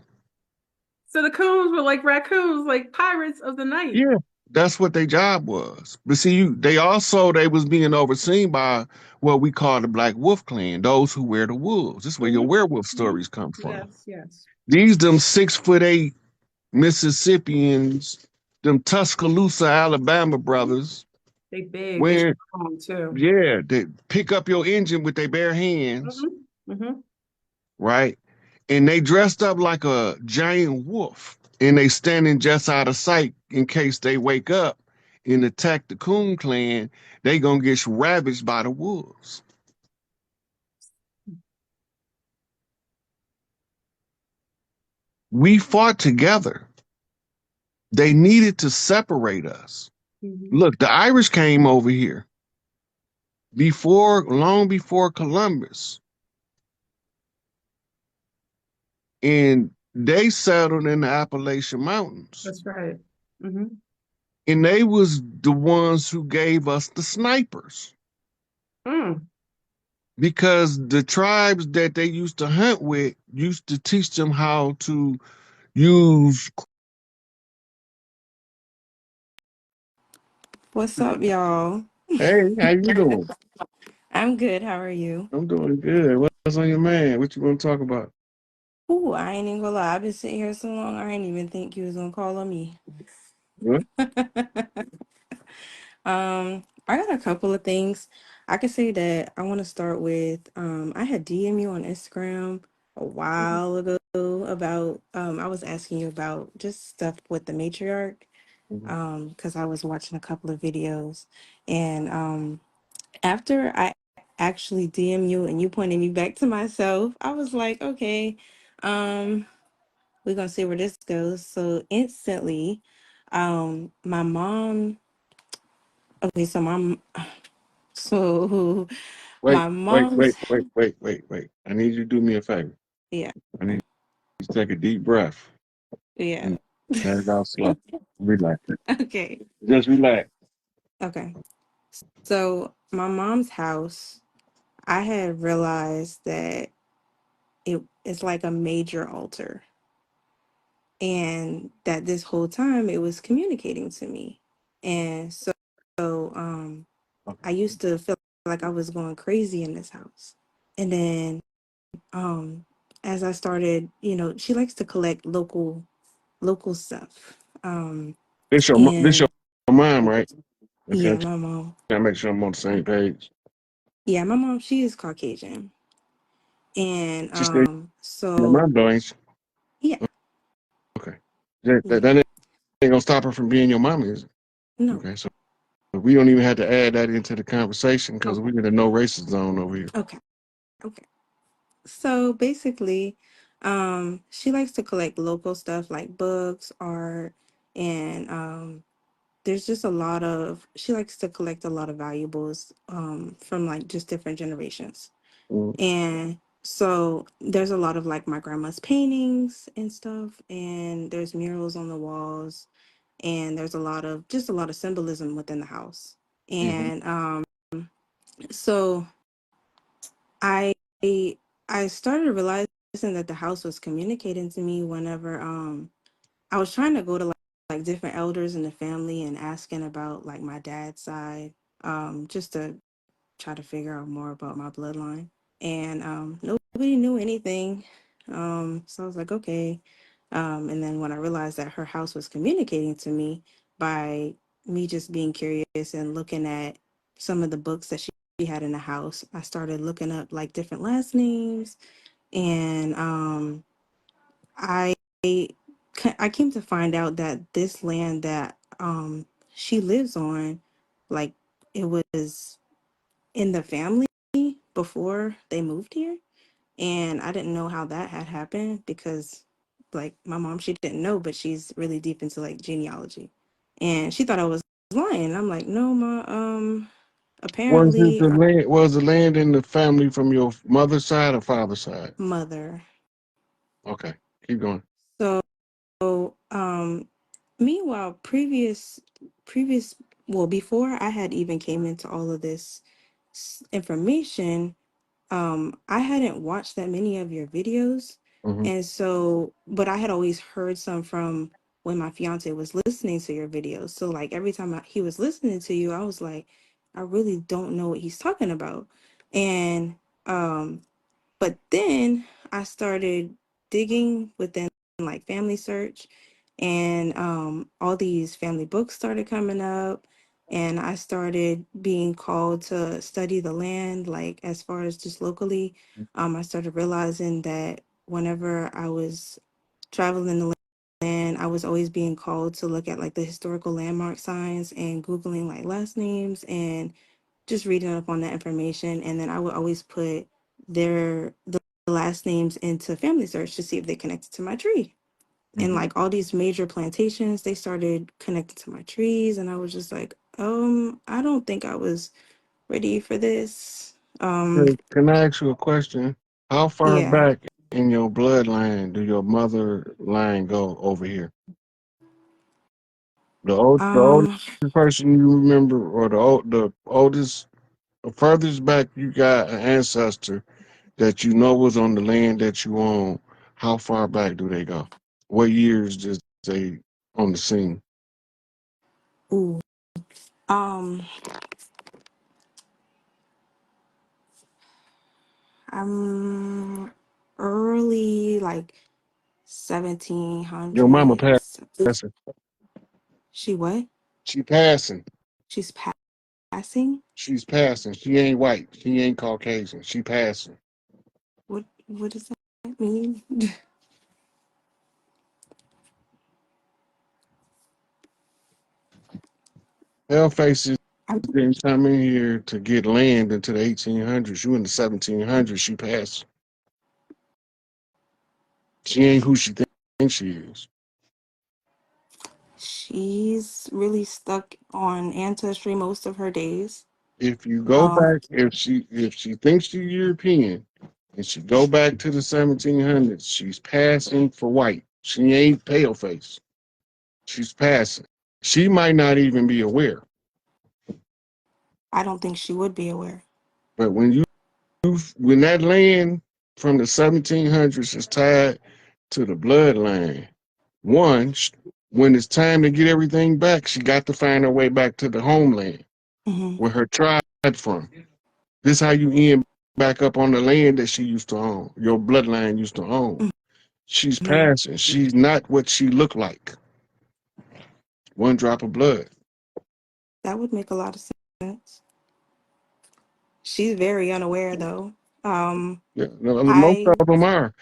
[SPEAKER 3] So the coons were like raccoons, like pirates of the night.
[SPEAKER 2] Yeah, that's what their job was. But see, they was being overseen by what we call the Black Wolf Clan, those who wear the wolves. This is where your
[SPEAKER 3] Mhm,
[SPEAKER 2] werewolf
[SPEAKER 3] mhm.
[SPEAKER 2] stories come from.
[SPEAKER 3] Yes, yes.
[SPEAKER 2] These them 6'8" Mississippians, them Tuscaloosa, Alabama brothers,
[SPEAKER 3] They big, they
[SPEAKER 2] where
[SPEAKER 3] strong too.
[SPEAKER 2] yeah, they pick up your engine with their bare hands,
[SPEAKER 3] Hmm. Hmm.
[SPEAKER 2] right? And they dressed up like a giant wolf, and they standing just out of sight in case they wake up and attack the Coon Clan. They gonna get ravaged by the wolves. We fought together. They needed to separate us.
[SPEAKER 3] Hmm.
[SPEAKER 2] Look, the Irish came over here long before Columbus, and they settled in the Appalachian Mountains.
[SPEAKER 3] That's right. Hmm.
[SPEAKER 2] And they was the ones who gave us the snipers
[SPEAKER 3] Mm.
[SPEAKER 2] because the tribes that they used to hunt with used to teach them how to use.
[SPEAKER 4] What's up, y'all?
[SPEAKER 2] Hey, how you doing?
[SPEAKER 4] I'm good. How are you?
[SPEAKER 2] I'm doing good. What's on your mind? What you want to talk about?
[SPEAKER 4] Ooh, I ain't even gonna lie. I've been sitting here so long, I ain't even think you was gonna call on me.
[SPEAKER 2] What?
[SPEAKER 4] I got a couple of things. I could say that I want to start with I had DM you on Instagram a while ago about I was asking you about just stuff with the matriarch
[SPEAKER 2] Mhm.
[SPEAKER 4] because I was watching a couple of videos and after I actually DM you and you pointed me back to myself, I was like, okay, um, we're gonna see where this goes. So instantly, my mom, okay, so
[SPEAKER 2] Wait,
[SPEAKER 4] my
[SPEAKER 2] wait, wait,
[SPEAKER 4] mom's,
[SPEAKER 2] wait, wait, wait, wait. I need you to do me a favor.
[SPEAKER 4] yeah,
[SPEAKER 2] I need you to take a deep breath
[SPEAKER 4] yeah,
[SPEAKER 2] and let it out slow. Relax.
[SPEAKER 4] okay,
[SPEAKER 2] Just relax.
[SPEAKER 4] okay. So my mom's house, I had realized that it's like a major altar, and that this whole time it was communicating to me, and so I used to feel like I was going crazy in this house. And then um as I started, she likes to collect local stuff.
[SPEAKER 2] This your
[SPEAKER 4] And
[SPEAKER 2] mom, right? Okay, I'm
[SPEAKER 4] yeah, my mom.
[SPEAKER 2] trying to make sure I'm on the same page.
[SPEAKER 4] Yeah, my mom, she is Caucasian. And
[SPEAKER 2] She said your
[SPEAKER 4] so
[SPEAKER 2] mom though, ain't she?
[SPEAKER 4] yeah,
[SPEAKER 2] Okay. That
[SPEAKER 4] yeah.
[SPEAKER 2] ain't gonna stop her from being your mom, is it?
[SPEAKER 4] No.
[SPEAKER 2] Okay, so we don't even have to add that into the conversation because
[SPEAKER 4] Okay.
[SPEAKER 2] we're in a no racist zone over here.
[SPEAKER 4] Okay. Okay. So basically, she likes to collect local stuff like books, art, and there's just a lot of she likes to collect a lot of valuables from like just different generations.
[SPEAKER 2] Mm.
[SPEAKER 4] And So there's a lot of like my grandma's paintings and stuff, and there's murals on the walls, and there's a lot of symbolism within the house.
[SPEAKER 2] Mm-hmm.
[SPEAKER 4] And so I I started realizing that the house was communicating to me whenever I was trying to go to like different elders in the family and asking about like my dad's side, just to try to figure out more about my bloodline. And nobody knew anything. So I was like, okay. And then when I realized that her house was communicating to me by me just being curious and looking at some of the books that she had in the house, I started looking up like different last names. And I I came to find out that this land that she lives on, like it was in the family before they moved here. And I didn't know how that had happened because like my mom, she didn't know, but she's really deep into like genealogy. And she thought I was lying. I'm like, no, ma,
[SPEAKER 2] Was it
[SPEAKER 4] apparently
[SPEAKER 2] the
[SPEAKER 4] our
[SPEAKER 2] land? Was the land in the family from your mother's side or father's side?
[SPEAKER 4] mother.
[SPEAKER 2] Okay, keep going.
[SPEAKER 4] So meanwhile, previous well, before I had even came into all of this information, I hadn't watched that many of your videos.
[SPEAKER 2] Mm-hmm.
[SPEAKER 4] And so, but I had always heard some from when my fiance was listening to your videos. So like every time he was listening to you, I was like, I really don't know what he's talking about. And um but then I started digging within like Family Search, and all these family books started coming up, and I started being called to study the land, like as far as just locally. I started realizing that whenever I was traveling the land, I was always being called to look at like the historical landmark signs and Googling like last names and just reading up on that information. And then I would always put the last names into Family Search to see if they connected to my tree. And
[SPEAKER 2] Mm-hmm.
[SPEAKER 4] like all these major plantations, they started connecting to my trees. And I was just like, I don't think I was ready for this.
[SPEAKER 2] Can I ask you a question? How far
[SPEAKER 4] Yeah.
[SPEAKER 2] back in your bloodline do your mother line go over here? The oldest
[SPEAKER 4] Um,
[SPEAKER 2] person you remember, or the oldest, the furthest back you got an ancestor that you know was on the land that you own. How far back do they go? What years does they on the scene?
[SPEAKER 4] ooh. Um, I'm early like
[SPEAKER 2] Your mama
[SPEAKER 4] 1700s.
[SPEAKER 2] passing.
[SPEAKER 4] She what?
[SPEAKER 2] She passing.
[SPEAKER 4] She's passing?
[SPEAKER 2] She's passing. She ain't white. She ain't Caucasian. She passing.
[SPEAKER 4] What does that mean?
[SPEAKER 2] Pale faces
[SPEAKER 4] I,
[SPEAKER 2] didn't come in here to get land into the 1800s. You in the 1700s. She passed. She ain't who she thinks she is.
[SPEAKER 4] she's really stuck on ancestry most of her days.
[SPEAKER 2] If you go
[SPEAKER 4] Um,
[SPEAKER 2] back, if she thinks she's European and she go back to the 1700s, she's passing for white. She ain't pale face. She's passing. She might not even be aware.
[SPEAKER 4] I don't think she would be aware.
[SPEAKER 2] But when that land from the 1700s is tied to the bloodline, one, when it's time to get everything back, she got to find her way back to the homeland
[SPEAKER 4] Hmm.
[SPEAKER 2] where her tribe from. This how you end back up on the land that she used to own, your bloodline used to own. She's
[SPEAKER 4] Hmm.
[SPEAKER 2] passing. She's not what she looked like. One drop of blood.
[SPEAKER 4] That would make a lot of sense. She's very unaware though. Um,
[SPEAKER 2] Yeah, no, most
[SPEAKER 4] I,
[SPEAKER 2] of them are.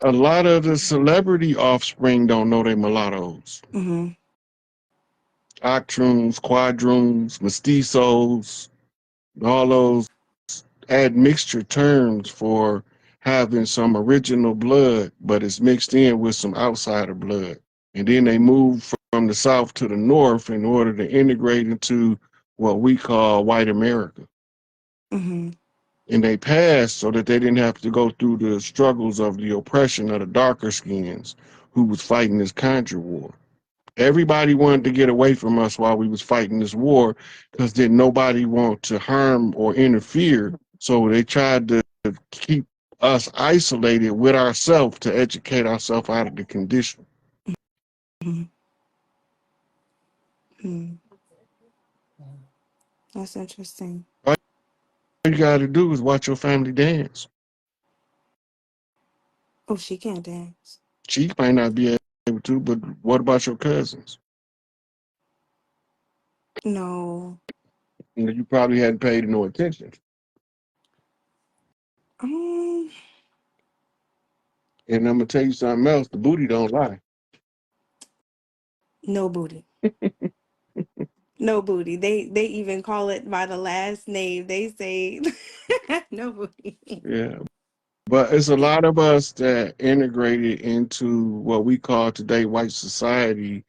[SPEAKER 2] A lot of the celebrity offspring don't know they mulattoes.
[SPEAKER 4] hmm.
[SPEAKER 2] Octroons, quadroons, mestizos, all those admixture terms for having some original blood, but it's mixed in with some outsider blood. And then they move from the south to the north in order to integrate into what we call white America.
[SPEAKER 4] Hmm.
[SPEAKER 2] And they passed so that they didn't have to go through the struggles of the oppression of the darker skins who was fighting this contra war. Everybody wanted to get away from us while we was fighting this war because then nobody wanted to harm or interfere. So they tried to keep us isolated with ourselves to educate ourselves out of the condition.
[SPEAKER 4] Mhm. Mm. That's interesting.
[SPEAKER 2] All you got to do is watch your family dance.
[SPEAKER 4] Oh, she can't dance.
[SPEAKER 2] She might not be able to, but what about your cousins?
[SPEAKER 4] No.
[SPEAKER 2] You know, you probably hadn't paid no attention.
[SPEAKER 4] Um,
[SPEAKER 2] And I'm gonna tell you something else: the booty don't lie.
[SPEAKER 4] no booty. No booty. They even call it by the last name. They say no booty.
[SPEAKER 2] Yeah, but it's a lot of us that integrated into what we call today white society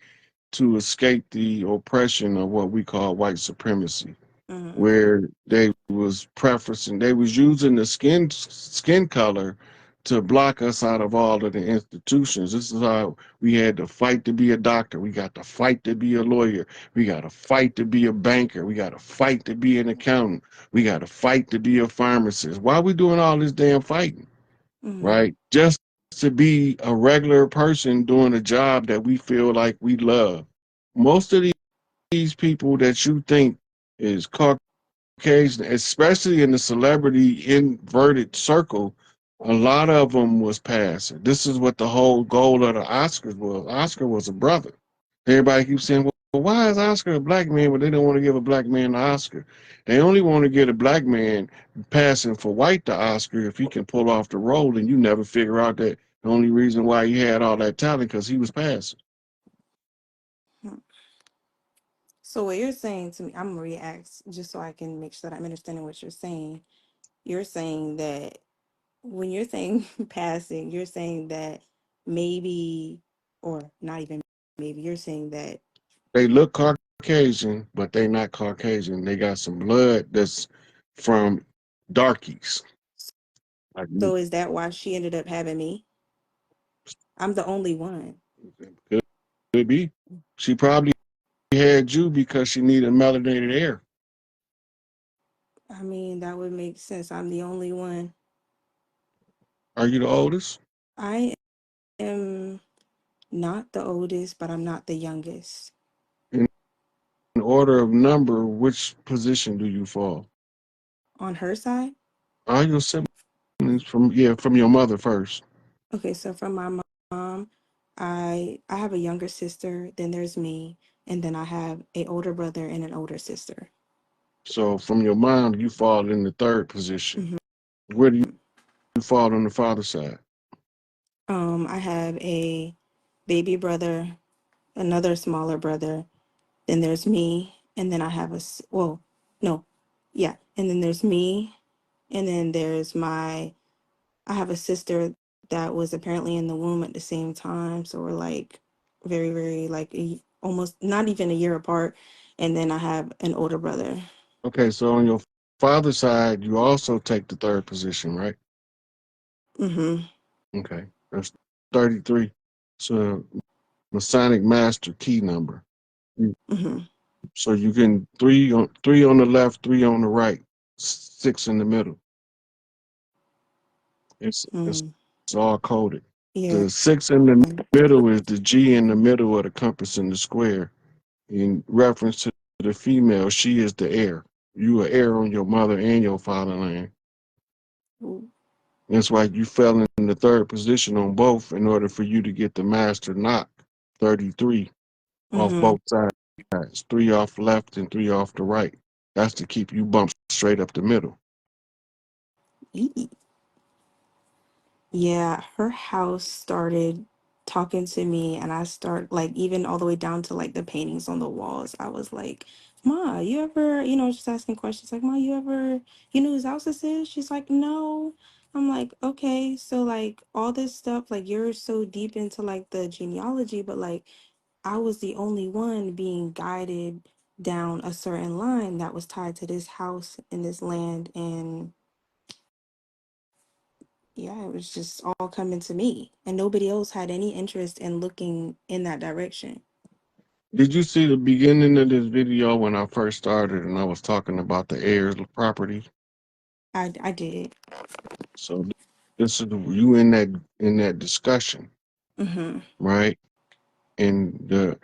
[SPEAKER 2] to escape the oppression of what we call white supremacy,
[SPEAKER 4] Mm-hmm.
[SPEAKER 2] where they was preferencing, they was using the skin color to block us out of all of the institutions. This is how we had to fight to be a doctor. We got to fight to be a lawyer. We got to fight to be a banker. We got to fight to be an accountant. We got to fight to be a pharmacist. Why are we doing all this damn fighting?
[SPEAKER 4] Mm-hmm.
[SPEAKER 2] Right? Just to be a regular person doing a job that we feel like we love. Most of these people that you think is Caucasian, especially in the celebrity inverted circle, a lot of them was passing. This is what the whole goal of the Oscars was. Oscar was a brother. Everybody keeps saying, well, why is Oscar a black man, but they don't want to give a black man the Oscar? They only want to get a black man passing for white the Oscar if he can pull off the role, and you never figure out that the only reason why he had all that talent because he was passing.
[SPEAKER 4] So what you're saying to me, I'm gonna react just so I can make sure that I'm understanding what you're saying. You're saying that when you're saying passing, you're saying that maybe, or not even maybe, you're saying that.
[SPEAKER 2] They look Caucasian, but they not Caucasian. They got some blood that's from darkies. Like me.
[SPEAKER 4] So is that why she ended up having me? I'm the only one.
[SPEAKER 2] Could be. She probably had you because she needed melanated hair.
[SPEAKER 4] I mean, that would make sense. I'm the only one.
[SPEAKER 2] Are you the oldest?
[SPEAKER 4] I am not the oldest, but I'm not the youngest.
[SPEAKER 2] In order of number, which position do you fall?
[SPEAKER 4] On her side?
[SPEAKER 2] Are your siblings from your mother first?
[SPEAKER 4] Okay, so from my mom, I have a younger sister, then there's me, and then I have a older brother and an older sister.
[SPEAKER 2] So from your mom, you fall in the third position.
[SPEAKER 4] Hmm.
[SPEAKER 2] Where do you fall on the father's side?
[SPEAKER 4] I have a baby brother, another smaller brother, then there's me, and then I have well, no, yeah, and then there's me, and then there's I have a sister that was apparently in the womb at the same time, so we're like very, very like almost not even a year apart, and then I have an older brother.
[SPEAKER 2] Okay, so on your father's side, you also take the third position, right?
[SPEAKER 4] Mm-hmm.
[SPEAKER 2] Okay, that's 33. So Masonic Master key number.
[SPEAKER 4] Mm-hmm.
[SPEAKER 2] So you can three on the left, three on the right, six in the middle. It's
[SPEAKER 4] Mm.
[SPEAKER 2] all coded.
[SPEAKER 4] Yeah.
[SPEAKER 2] The six in the middle is the G in the middle of the compass in the square. In reference to the female, she is the heir. You are heir on your mother and your fatherland. That's why you fell in the third position on both in order for you to get the master knock, 33 off
[SPEAKER 4] Mm-hmm.
[SPEAKER 2] both sides, three off left and three off the right. That's to keep you bumped straight up the middle.
[SPEAKER 4] Yeah, her house started talking to me, and I start like even all the way down to like the paintings on the walls. I was like, "Ma, you ever, just asking questions like, Ma, you know whose house this is?" She's like, "No." I'm like, "Okay, so like all this stuff, like you're so deep into like the genealogy, but like I was the only one being guided down a certain line that was tied to this house and this land and yeah, it was just all coming to me, and nobody else had any interest in looking in that direction.
[SPEAKER 2] Did you see the beginning of this video when I first started and I was talking about the heirs property?
[SPEAKER 4] I did.
[SPEAKER 2] So this is you in that discussion,
[SPEAKER 4] Mm-hmm.
[SPEAKER 2] right? And the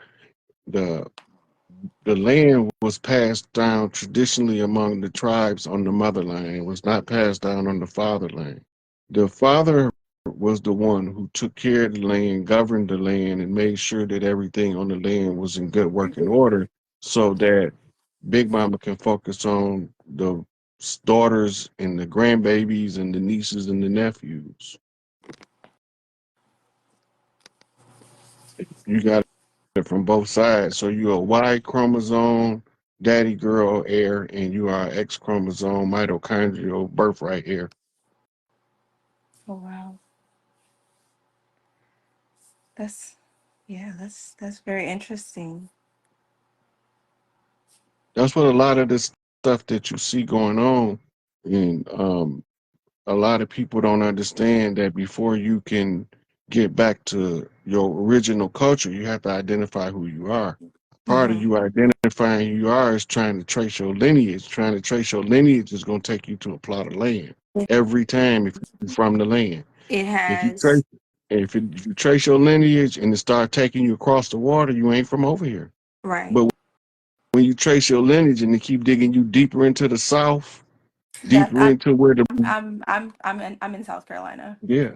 [SPEAKER 2] the land was passed down traditionally among the tribes on the motherland. It was not passed down on the fatherland. The father was the one who took care of the land, governed the land, and made sure that everything on the land was in good working order so that Big Mama can focus on the daughters and the grandbabies and the nieces and the nephews. You got it from both sides. So you're a Y chromosome daddy girl heir, and you are X chromosome mitochondrial birthright heir.
[SPEAKER 4] Oh wow, that's yeah, that's very interesting.
[SPEAKER 2] That's what a lot of this stuff that you see going on, and a lot of people don't understand that before you can get back to your original culture, you have to identify who you are. Part of
[SPEAKER 4] Mm-hmm.
[SPEAKER 2] you identifying who you are is trying to trace your lineage. Trying to trace your lineage is going to take you to a plot of land every time if you're from the land.
[SPEAKER 4] It
[SPEAKER 2] If you trace
[SPEAKER 4] has
[SPEAKER 2] if you trace your lineage and it start taking you across the water, you ain't from over here.
[SPEAKER 4] right.
[SPEAKER 2] But when you trace your lineage and they keep digging you deeper into the south,
[SPEAKER 4] That
[SPEAKER 2] deeper into where the
[SPEAKER 4] I'm in South Carolina.
[SPEAKER 2] yeah,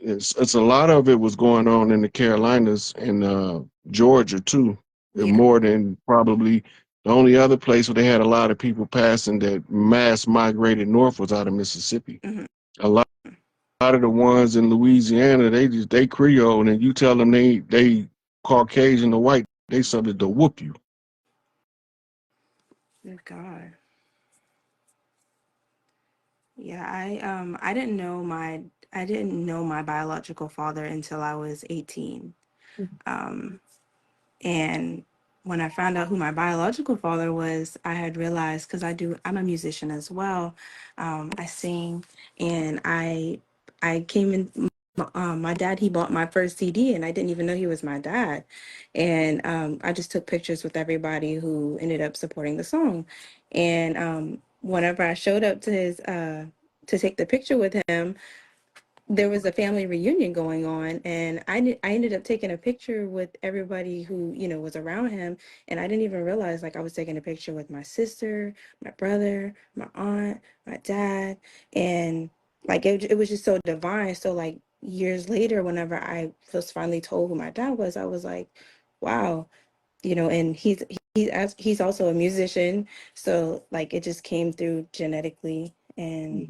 [SPEAKER 2] it's a lot of it was going on in the Carolinas and Georgia too, and
[SPEAKER 4] Yeah.
[SPEAKER 2] more than probably the only other place where they had a lot of people passing that mass migrated north was out of Mississippi.
[SPEAKER 4] Mm-hmm.
[SPEAKER 2] A lot of the ones in Louisiana, they Creole, and you tell them they Caucasian or white, they subject to whoop you.
[SPEAKER 4] Good God. Yeah, I didn't know my biological father until I was 18. Um, and when I found out who my biological father was, I had realized because I'm a musician as well. I sing, and I came in. My dad, he bought my first CD, and I didn't even know he was my dad. And I just took pictures with everybody who ended up supporting the song. And whenever I showed up to take the picture with him, there was a family reunion going on, and I ended up taking a picture with everybody who was around him, and I didn't even realize like I was taking a picture with my sister, my brother, my aunt, my dad, and like it was just so divine. So like years later, whenever I was finally told who my dad was, I was like, wow, and he's also a musician, so like it just came through genetically, and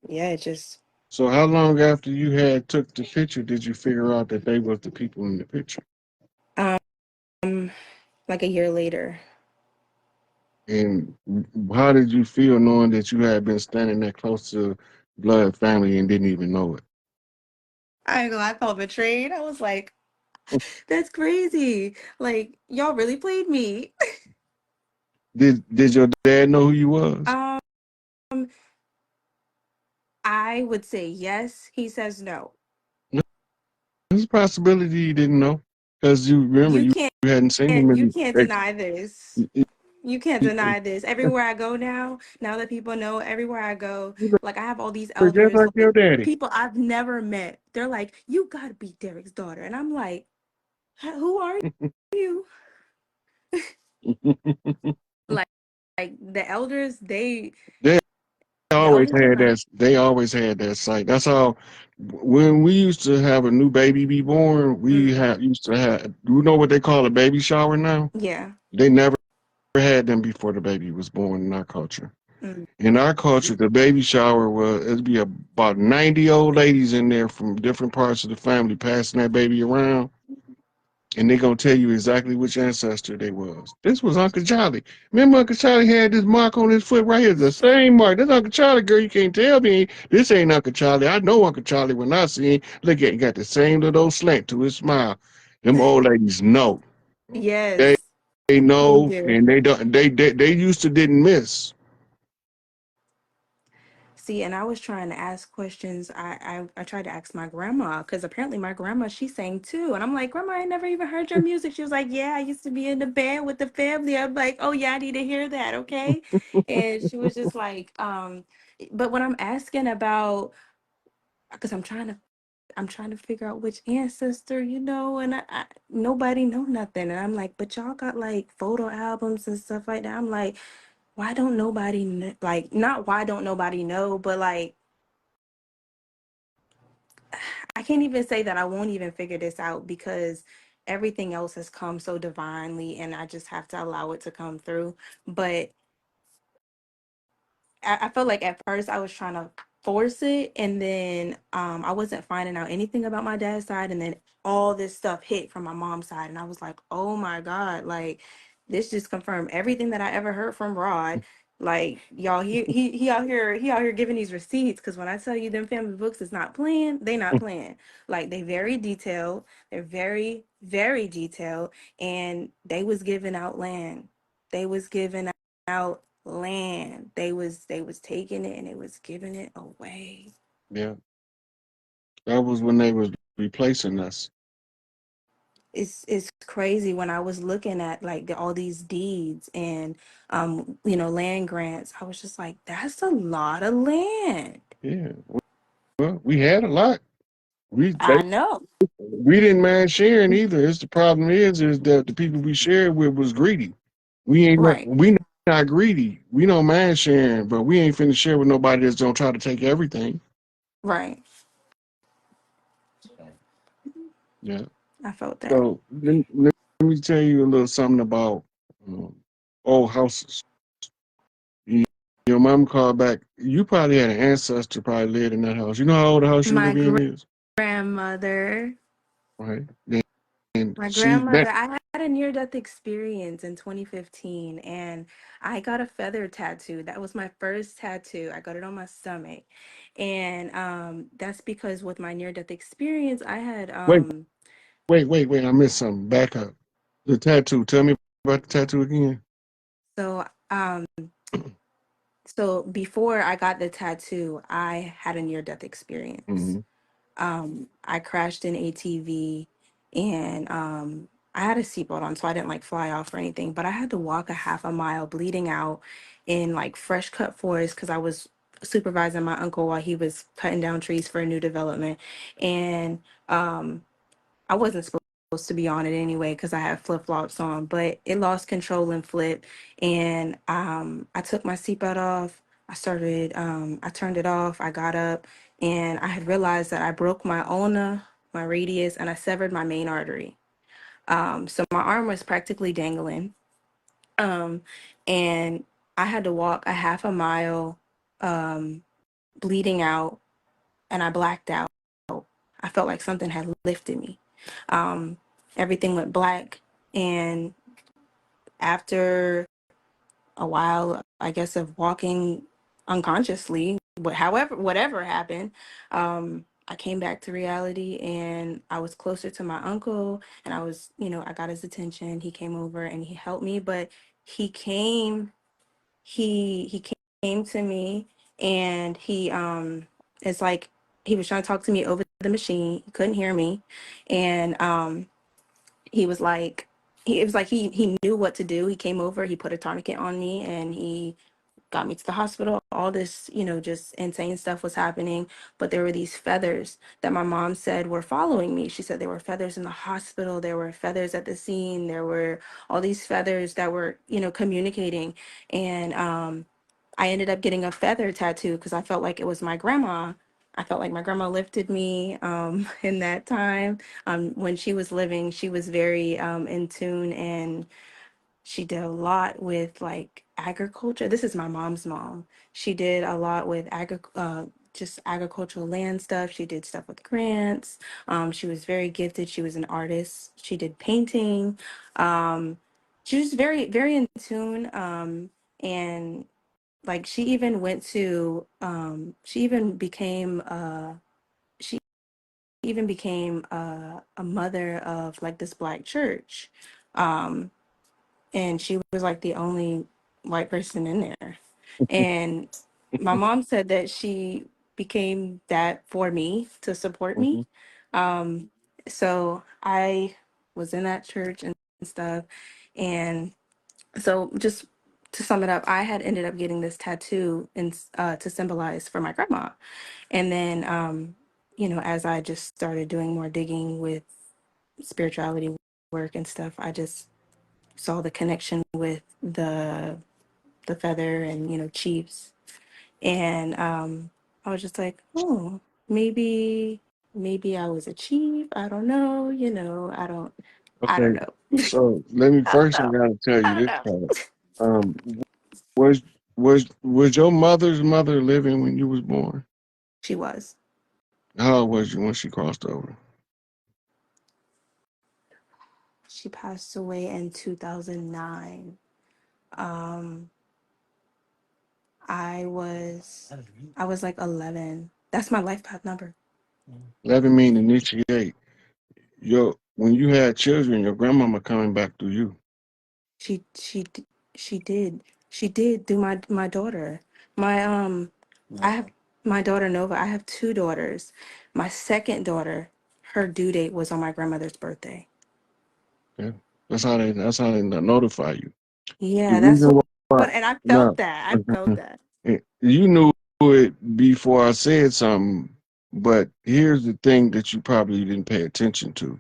[SPEAKER 4] yeah, it just
[SPEAKER 2] So how long after you had took the picture did you figure out that they was the people in the picture?
[SPEAKER 4] um like a year later.
[SPEAKER 2] And how did you feel knowing that you had been standing that close to blood family and didn't even know it?
[SPEAKER 4] I ain't gonna lie, I felt betrayed. I was like, that's crazy. Like, y'all really played me.
[SPEAKER 2] Did your dad know who you was?
[SPEAKER 4] Um, I would say yes. He says no.
[SPEAKER 2] There's a possibility you didn't know because you remember
[SPEAKER 4] You
[SPEAKER 2] you
[SPEAKER 4] can't
[SPEAKER 2] hadn't seen him
[SPEAKER 4] you
[SPEAKER 2] in
[SPEAKER 4] can't deny this. You can't
[SPEAKER 2] just
[SPEAKER 4] deny this. Everywhere I go now that people know, everywhere I go, like I have all these elders,
[SPEAKER 2] like your
[SPEAKER 4] like
[SPEAKER 2] daddy.
[SPEAKER 4] people I've never met. They're like, you gotta be Derek's daughter. And I'm like, who are you? Like, like the elders,
[SPEAKER 2] They
[SPEAKER 4] the
[SPEAKER 2] always
[SPEAKER 4] elders in
[SPEAKER 2] had
[SPEAKER 4] my
[SPEAKER 2] that. They always had that sight. That's how. When we used to have a new baby be born, we
[SPEAKER 4] mm,
[SPEAKER 2] had used to have. You know what they call a baby shower now?
[SPEAKER 4] yeah.
[SPEAKER 2] They never had them before the baby was born in our culture.
[SPEAKER 4] Mm.
[SPEAKER 2] In our culture, the baby shower was it'd be about 90 old ladies in there from different parts of the family passing that baby around, and they're gonna tell you exactly which ancestor they was. This was Uncle Charlie. Remember Uncle Charlie had this mark on his foot right here, the same mark. This Uncle Charlie, girl, you can't tell me this ain't Uncle Charlie. I know Uncle Charlie when I see him. Look at him, got the same little slant to his smile. Them old ladies know. They
[SPEAKER 4] Yes,
[SPEAKER 2] they
[SPEAKER 4] they
[SPEAKER 2] know
[SPEAKER 4] do.
[SPEAKER 2] and they don't they used to didn't miss.
[SPEAKER 4] See, and I was trying to ask questions. I tried to ask my grandma because apparently my grandma, she sang too. And I'm like, Grandma, I never even heard your music. She was like, Yeah, I used to be in the band with the family. I'm like, Oh yeah, I need to hear that, okay? And she was just like, but when I'm asking about, because I'm trying to figure out which ancestor, and I nobody know nothing. And I'm like, but y'all got like photo albums and stuff like that. I'm like, why don't nobody like, not why don't nobody know, but like I can't even say that I won't even figure this out because everything else has come so divinely and I just have to allow it to come through. But I felt like at first I was trying to force it, and then I wasn't finding out anything about my dad's side, and then all this stuff hit from my mom's side, and I was like, oh my God, like this just confirmed everything that I ever heard from Rod. Like y'all, he out here giving these receipts, because when I tell you them family books is not playing, they not playing. Like they very detailed, they're very very detailed, and they was giving out land. They was giving out land. They was taking it and they was giving it away.
[SPEAKER 2] Yeah, that was when they was replacing us.
[SPEAKER 4] It's crazy when I was looking at like all these deeds and land grants. I was just like, that's a lot of land.
[SPEAKER 2] Yeah, well, we had a lot. We
[SPEAKER 4] I know.
[SPEAKER 2] we didn't mind sharing either. It's the problem is that the people we shared with was greedy.
[SPEAKER 4] Right.
[SPEAKER 2] We not greedy. We don't mind sharing, but we ain't finna share with nobody that's gonna try to take everything.
[SPEAKER 4] Right.
[SPEAKER 2] Yeah.
[SPEAKER 4] I felt that.
[SPEAKER 2] So let me tell you a little something about um, old houses. You, your mom called back. You probably had an ancestor probably lived in that house. You know how old the house you
[SPEAKER 4] My
[SPEAKER 2] live in is,
[SPEAKER 4] grandmother.
[SPEAKER 2] right? And
[SPEAKER 4] My
[SPEAKER 2] she's
[SPEAKER 4] grandmother,
[SPEAKER 2] back.
[SPEAKER 4] I had a near-death experience in 2015, and I got a feather tattoo. That was my first tattoo. I got it on my stomach. And that's because with my near-death experience, I had
[SPEAKER 2] Wait, wait. I missed something. Back up. The tattoo. Tell me about the tattoo again.
[SPEAKER 4] so um so before I got the tattoo, I had a near-death experience.
[SPEAKER 2] Hmm.
[SPEAKER 4] I crashed an ATV, and I had a seatbelt on, so I didn't like fly off or anything, but I had to walk a half a mile bleeding out in like fresh cut forest because I was supervising my uncle while he was cutting down trees for a new development. And I wasn't supposed to be on it anyway because I had flip flops on, but it lost control and flipped. And I took my seatbelt off. I turned it off. I got up and I had realized that I broke my ulna, my radius, and I severed my main artery. So my arm was practically dangling. Um, and I had to walk a half a mile, um, bleeding out, and I blacked out. I felt like something had lifted me. Um, Everything went black. And after a while, I guess, of walking unconsciously, whatever happened, I came back to reality and I was closer to my uncle, and I got his attention. He came over and he helped me, but he came, he came to me, and it's like he was trying to talk to me over the machine. He couldn't hear me. And he was like, it was like he knew what to do. He came over, he put a tourniquet on me, and he got me to the hospital. All this, just insane stuff was happening. But there were these feathers that my mom said were following me. She said there were feathers in the hospital, there were feathers at the scene, there were all these feathers that were, communicating. And I ended up getting a feather tattoo because I felt like it was my grandma. I felt like my grandma lifted me in that time. When she was living, she was very in tune, and she did a lot with like agriculture. This is my mom's mom. She did a lot with just agricultural land stuff. She did stuff with grants. She was very gifted. She was an artist. She did painting. Um, she was very, very in tune. And like she even became a mother of like this black church. Um, and she was like the only white person in there. And my mom said that she became that for me to support
[SPEAKER 2] Mhm.
[SPEAKER 4] me. Um, so I was in that church and stuff. And so just to sum it up, I had ended up getting this tattoo and to symbolize for my grandma. And then, as I just started doing more digging with spirituality work and stuff, I just saw the connection with the feather and chiefs, and I was just like, oh, maybe I was a chief. I don't know. I don't
[SPEAKER 2] Okay,
[SPEAKER 4] know.
[SPEAKER 2] so let me
[SPEAKER 4] I don't
[SPEAKER 2] first. I
[SPEAKER 4] know.
[SPEAKER 2] gotta tell
[SPEAKER 4] I
[SPEAKER 2] you
[SPEAKER 4] don't
[SPEAKER 2] this
[SPEAKER 4] know.
[SPEAKER 2] part. Was was your mother's mother living when you was born?
[SPEAKER 4] She was.
[SPEAKER 2] How old was you when she crossed over?
[SPEAKER 4] She passed away in 2009. Um, I was I was like 11. That's my life path number.
[SPEAKER 2] 11 mean initiate. When you had children, your grandmama coming back to you.
[SPEAKER 4] She she d- she did. She did do my daughter. My I have my daughter Nova. I have two daughters. My second daughter, her due date was on my grandmother's birthday.
[SPEAKER 2] Yeah, that's how they notify you. The
[SPEAKER 4] Yeah, that's
[SPEAKER 2] reason why,
[SPEAKER 4] what and I felt
[SPEAKER 2] no,
[SPEAKER 4] that. I felt that.
[SPEAKER 2] you knew it before I said something, but here's the thing that you probably didn't pay attention to.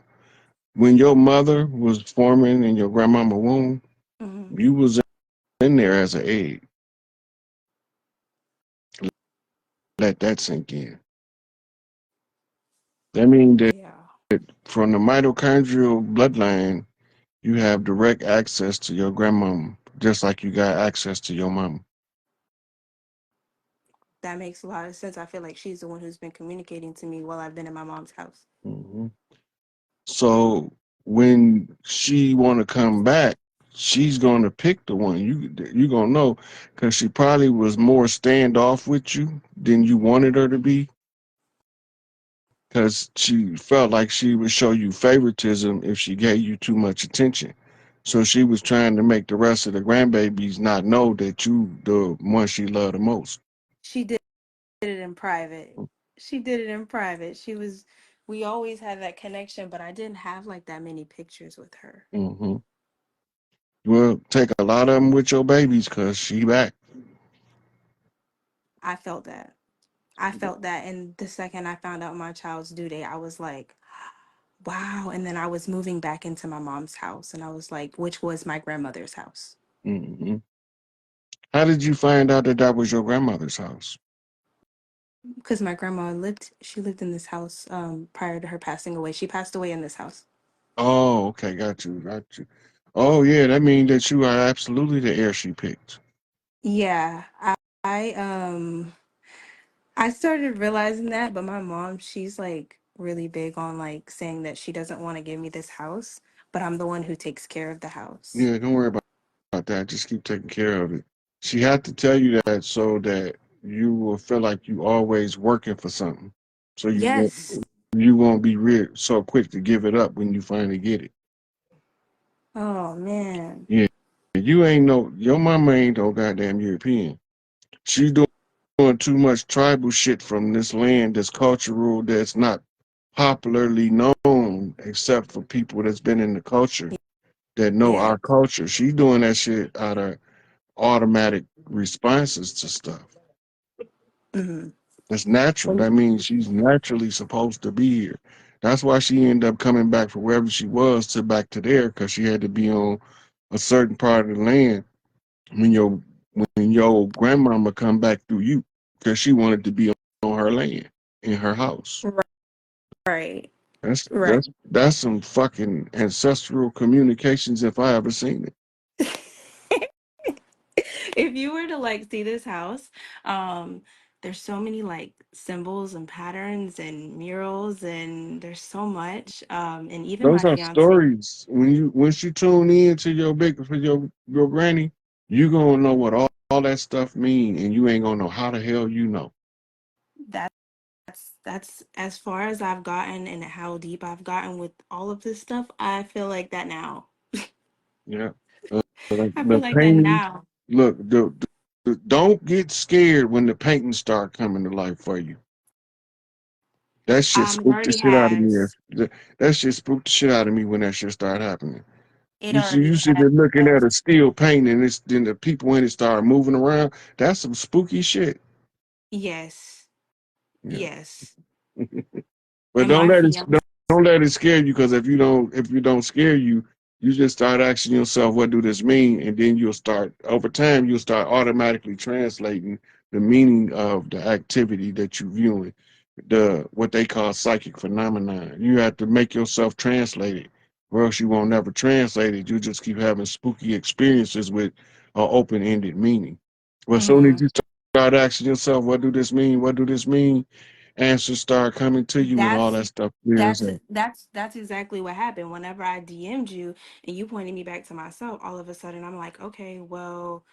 [SPEAKER 2] When your mother was forming in your grandmama womb,
[SPEAKER 4] Hmm.
[SPEAKER 2] you was in there as an egg. Let that sink in. That means that
[SPEAKER 4] Yeah.
[SPEAKER 2] from the mitochondrial bloodline, you have direct access to your grandmama, just like you got access to your mama.
[SPEAKER 4] That makes a lot of sense. I feel like she's the one who's been communicating to me while I've been in my mom's house.
[SPEAKER 2] Hmm. So when she want to come back, she's gonna pick the one you gonna know, because she probably was more standoff with you than you wanted her to be, because she felt like she would show you favoritism if she gave you too much attention. So she was trying to make the rest of the grandbabies not know that you the one she loved the most.
[SPEAKER 4] She did it in private. She did it in private. We always had that connection, but I didn't have like that many pictures with her.
[SPEAKER 2] Hmm. Well, take a lot of them with your babies, cause she back.
[SPEAKER 4] I felt that. I felt that. And the second I found out my child's due date, I was like, wow. And then I was moving back into my mom's house, and I was like, which was my grandmother's house.
[SPEAKER 2] Hmm. How did you find out that that was your grandmother's house?
[SPEAKER 4] Because my grandma she lived in this house prior to her passing away. She passed away in this house.
[SPEAKER 2] Oh, okay, got you, got you. Oh yeah, that means that you are absolutely the heir she picked.
[SPEAKER 4] Yeah. I um I started realizing that, but my mom, she's like really big on like saying that she doesn't want to give me this house, but I'm the one who takes care of the house.
[SPEAKER 2] Yeah, don't worry about that. Just keep taking care of it. She had to tell you that so that you will feel like you always working for something. So
[SPEAKER 4] Yes.
[SPEAKER 2] you won't be so quick to give it up when you finally get it.
[SPEAKER 4] Oh man.
[SPEAKER 2] Yeah, you ain't no your mama ain't no goddamn European. She doing too much tribal shit from this land that's cultural, that's not popularly known except for people that's been in the culture that know
[SPEAKER 4] Yeah.
[SPEAKER 2] our culture. She doing that shit out of automatic responses to stuff.
[SPEAKER 4] Hmm.
[SPEAKER 2] That's natural. That means she's naturally supposed to be here. That's why she ended up coming back from wherever she was to back to there, because she had to be on a certain part of the land when your grandmama come back through you, because she wanted to be on her land in her house.
[SPEAKER 4] Right.
[SPEAKER 2] That's
[SPEAKER 4] Right.
[SPEAKER 2] that's that's some fucking ancestral communications if I ever seen it.
[SPEAKER 4] If you were to like see this house, um, there's so many like symbols and patterns and murals, and there's so much. And even my
[SPEAKER 2] Those are
[SPEAKER 4] fiance.
[SPEAKER 2] stories. Once you tune in to your big for your granny, you gonna know what all that stuff mean, and you ain't gonna know how the hell you know.
[SPEAKER 4] That's as far as I've gotten and how deep I've gotten with all of this stuff. I feel like that now.
[SPEAKER 2] Yeah. Uh, the,
[SPEAKER 4] I feel
[SPEAKER 2] the
[SPEAKER 4] like that
[SPEAKER 2] paintings,
[SPEAKER 4] now.
[SPEAKER 2] look, the don't get scared when the paintings start coming to life for you. That shit
[SPEAKER 4] It
[SPEAKER 2] spooked the
[SPEAKER 4] already
[SPEAKER 2] shit out of me.
[SPEAKER 4] has.
[SPEAKER 2] That shit spooked the shit out of me when that shit started happening.
[SPEAKER 4] It
[SPEAKER 2] You
[SPEAKER 4] already
[SPEAKER 2] see them looking at
[SPEAKER 4] has.
[SPEAKER 2] a steel painting, and it's then the people in it start moving around. That's some spooky shit.
[SPEAKER 4] Yes.
[SPEAKER 2] Yeah.
[SPEAKER 4] Yes.
[SPEAKER 2] But
[SPEAKER 4] And my fiance.
[SPEAKER 2] don't let it scare you, because if you don't scare you, you just start asking yourself, what do this mean? And then you'll start, over time you'll start automatically translating the meaning of the activity that you're viewing, what they call psychic phenomenon. You have to make yourself translate it, or else you won't never translate it. You just keep having spooky experiences with an open-ended meaning. Well, as soon as
[SPEAKER 4] Mhm.
[SPEAKER 2] you start asking yourself, what do this mean? What do this mean? Answers start coming to you, and all
[SPEAKER 4] That's
[SPEAKER 2] that stuff clears up.
[SPEAKER 4] that's exactly what happened. Whenever I DM'd you and you pointed me back to myself, all of a sudden I'm like, okay, well,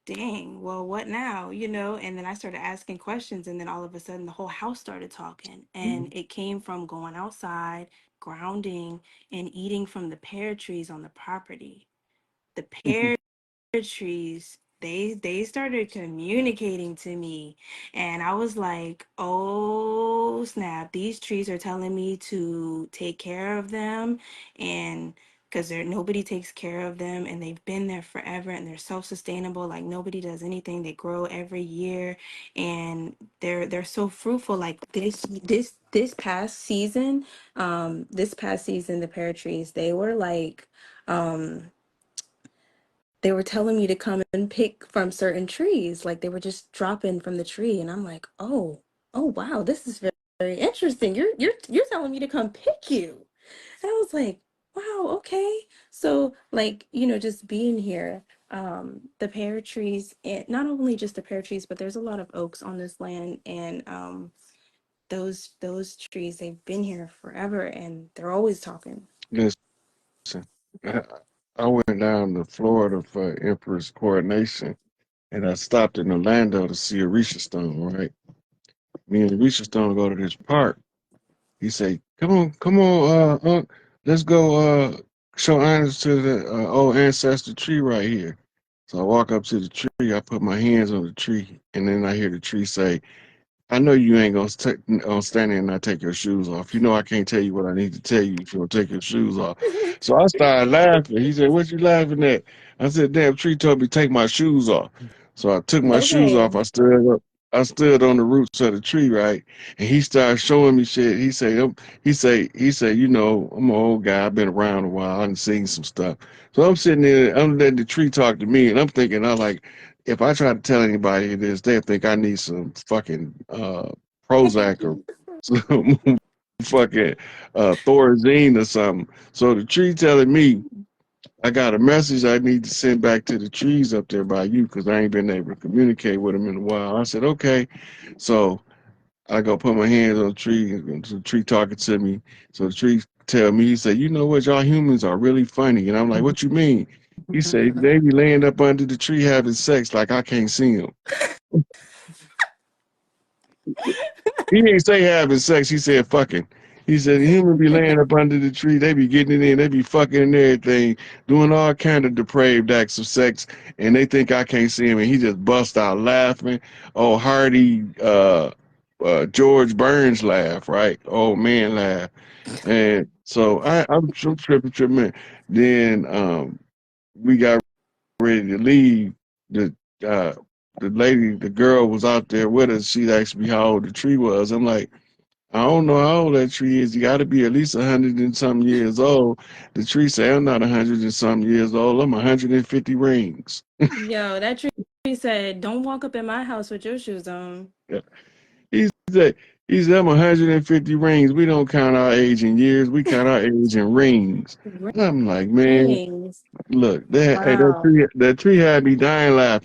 [SPEAKER 4] dang, well, what now? And then I started asking questions, and then all of a sudden the whole house started talking. And it came from going outside, grounding, and eating from the pear trees on the property. The pear trees, they started communicating to me, and I was like, oh snap, these trees are telling me to take care of them. And because nobody takes care of them, and they've been there forever, and they're self-sustainable, like nobody does anything, they grow every year, and they're so fruitful. Like this past season, the pear trees, um they were telling me to come and pick from certain trees. Like they were just dropping from the tree. And I'm like, oh wow, this is very, very interesting. You're telling me to come pick you. And I was like, wow, okay. So like, just being here, the pear trees, and not only just the pear trees, but there's a lot of oaks on this land. And those trees, they've been here forever, and they're always talking.
[SPEAKER 2] Listen, I, I went down to Florida for Emperor's coronation, and I stopped in Orlando to see Arisha Stone, right? Me and Arisha Stone go to this park. He say, come on, let's go show honors to the old ancestor tree right here. So I walk up to the tree, I put my hands on the tree, and then I hear the tree say, I know you ain't gonna stand there and not take your shoes off. You know I can't tell you what I need to tell you if you don't take your shoes off. So I started laughing. He said, "What you laughing at?" I said, "Damn, tree told me to take my shoes off." So I took my shoes
[SPEAKER 4] Okay.
[SPEAKER 2] off. I stood up. I stood on the roots of the tree, right? And he started showing me shit. He say, you know, I'm an old guy. I've been around a while. I've seen some stuff. So I'm sitting there. I'm letting the tree talk to me, and I'm thinking, I like, if I try to tell anybody this, they think I need some fucking Prozac or some fucking Thorazine or something. So the tree telling me I got a message I need to send back to the trees up there by you, because I ain't been able to communicate with them in a while. I said, okay. So I go put my hands on the tree, and the tree talking to me. So the tree tell me, he said, you know what, y'all humans are really funny. And I'm like, what you mean? He said, they be laying up under the tree having sex like I can't see them. He didn't say having sex. He said fucking. He said the human be laying up under the tree. They be getting it in. They be fucking and everything, doing all kind of depraved acts of sex, and they think I can't see him. And he just bust out laughing. Oh, Hardy, George Burns laugh, right? Old man laugh. And so I'm tripping, man. Then we got ready to leave. The uh, the girl was out there with us. She asked me how old the tree was. I'm like, I don't know how old that tree is. You got to be at least 100 and some years old. The tree say, I'm not 100 and some years old. I'm 150 rings.
[SPEAKER 4] Yo, that tree said, "Don't walk up in my house with your shoes on."
[SPEAKER 2] Yeah. He said, he said, I'm 150 rings. We don't count our age in years. We count our age in rings. I'm like, man,
[SPEAKER 4] Rings.
[SPEAKER 2] look, hey,
[SPEAKER 4] Wow.
[SPEAKER 2] that tree had me dying laughing.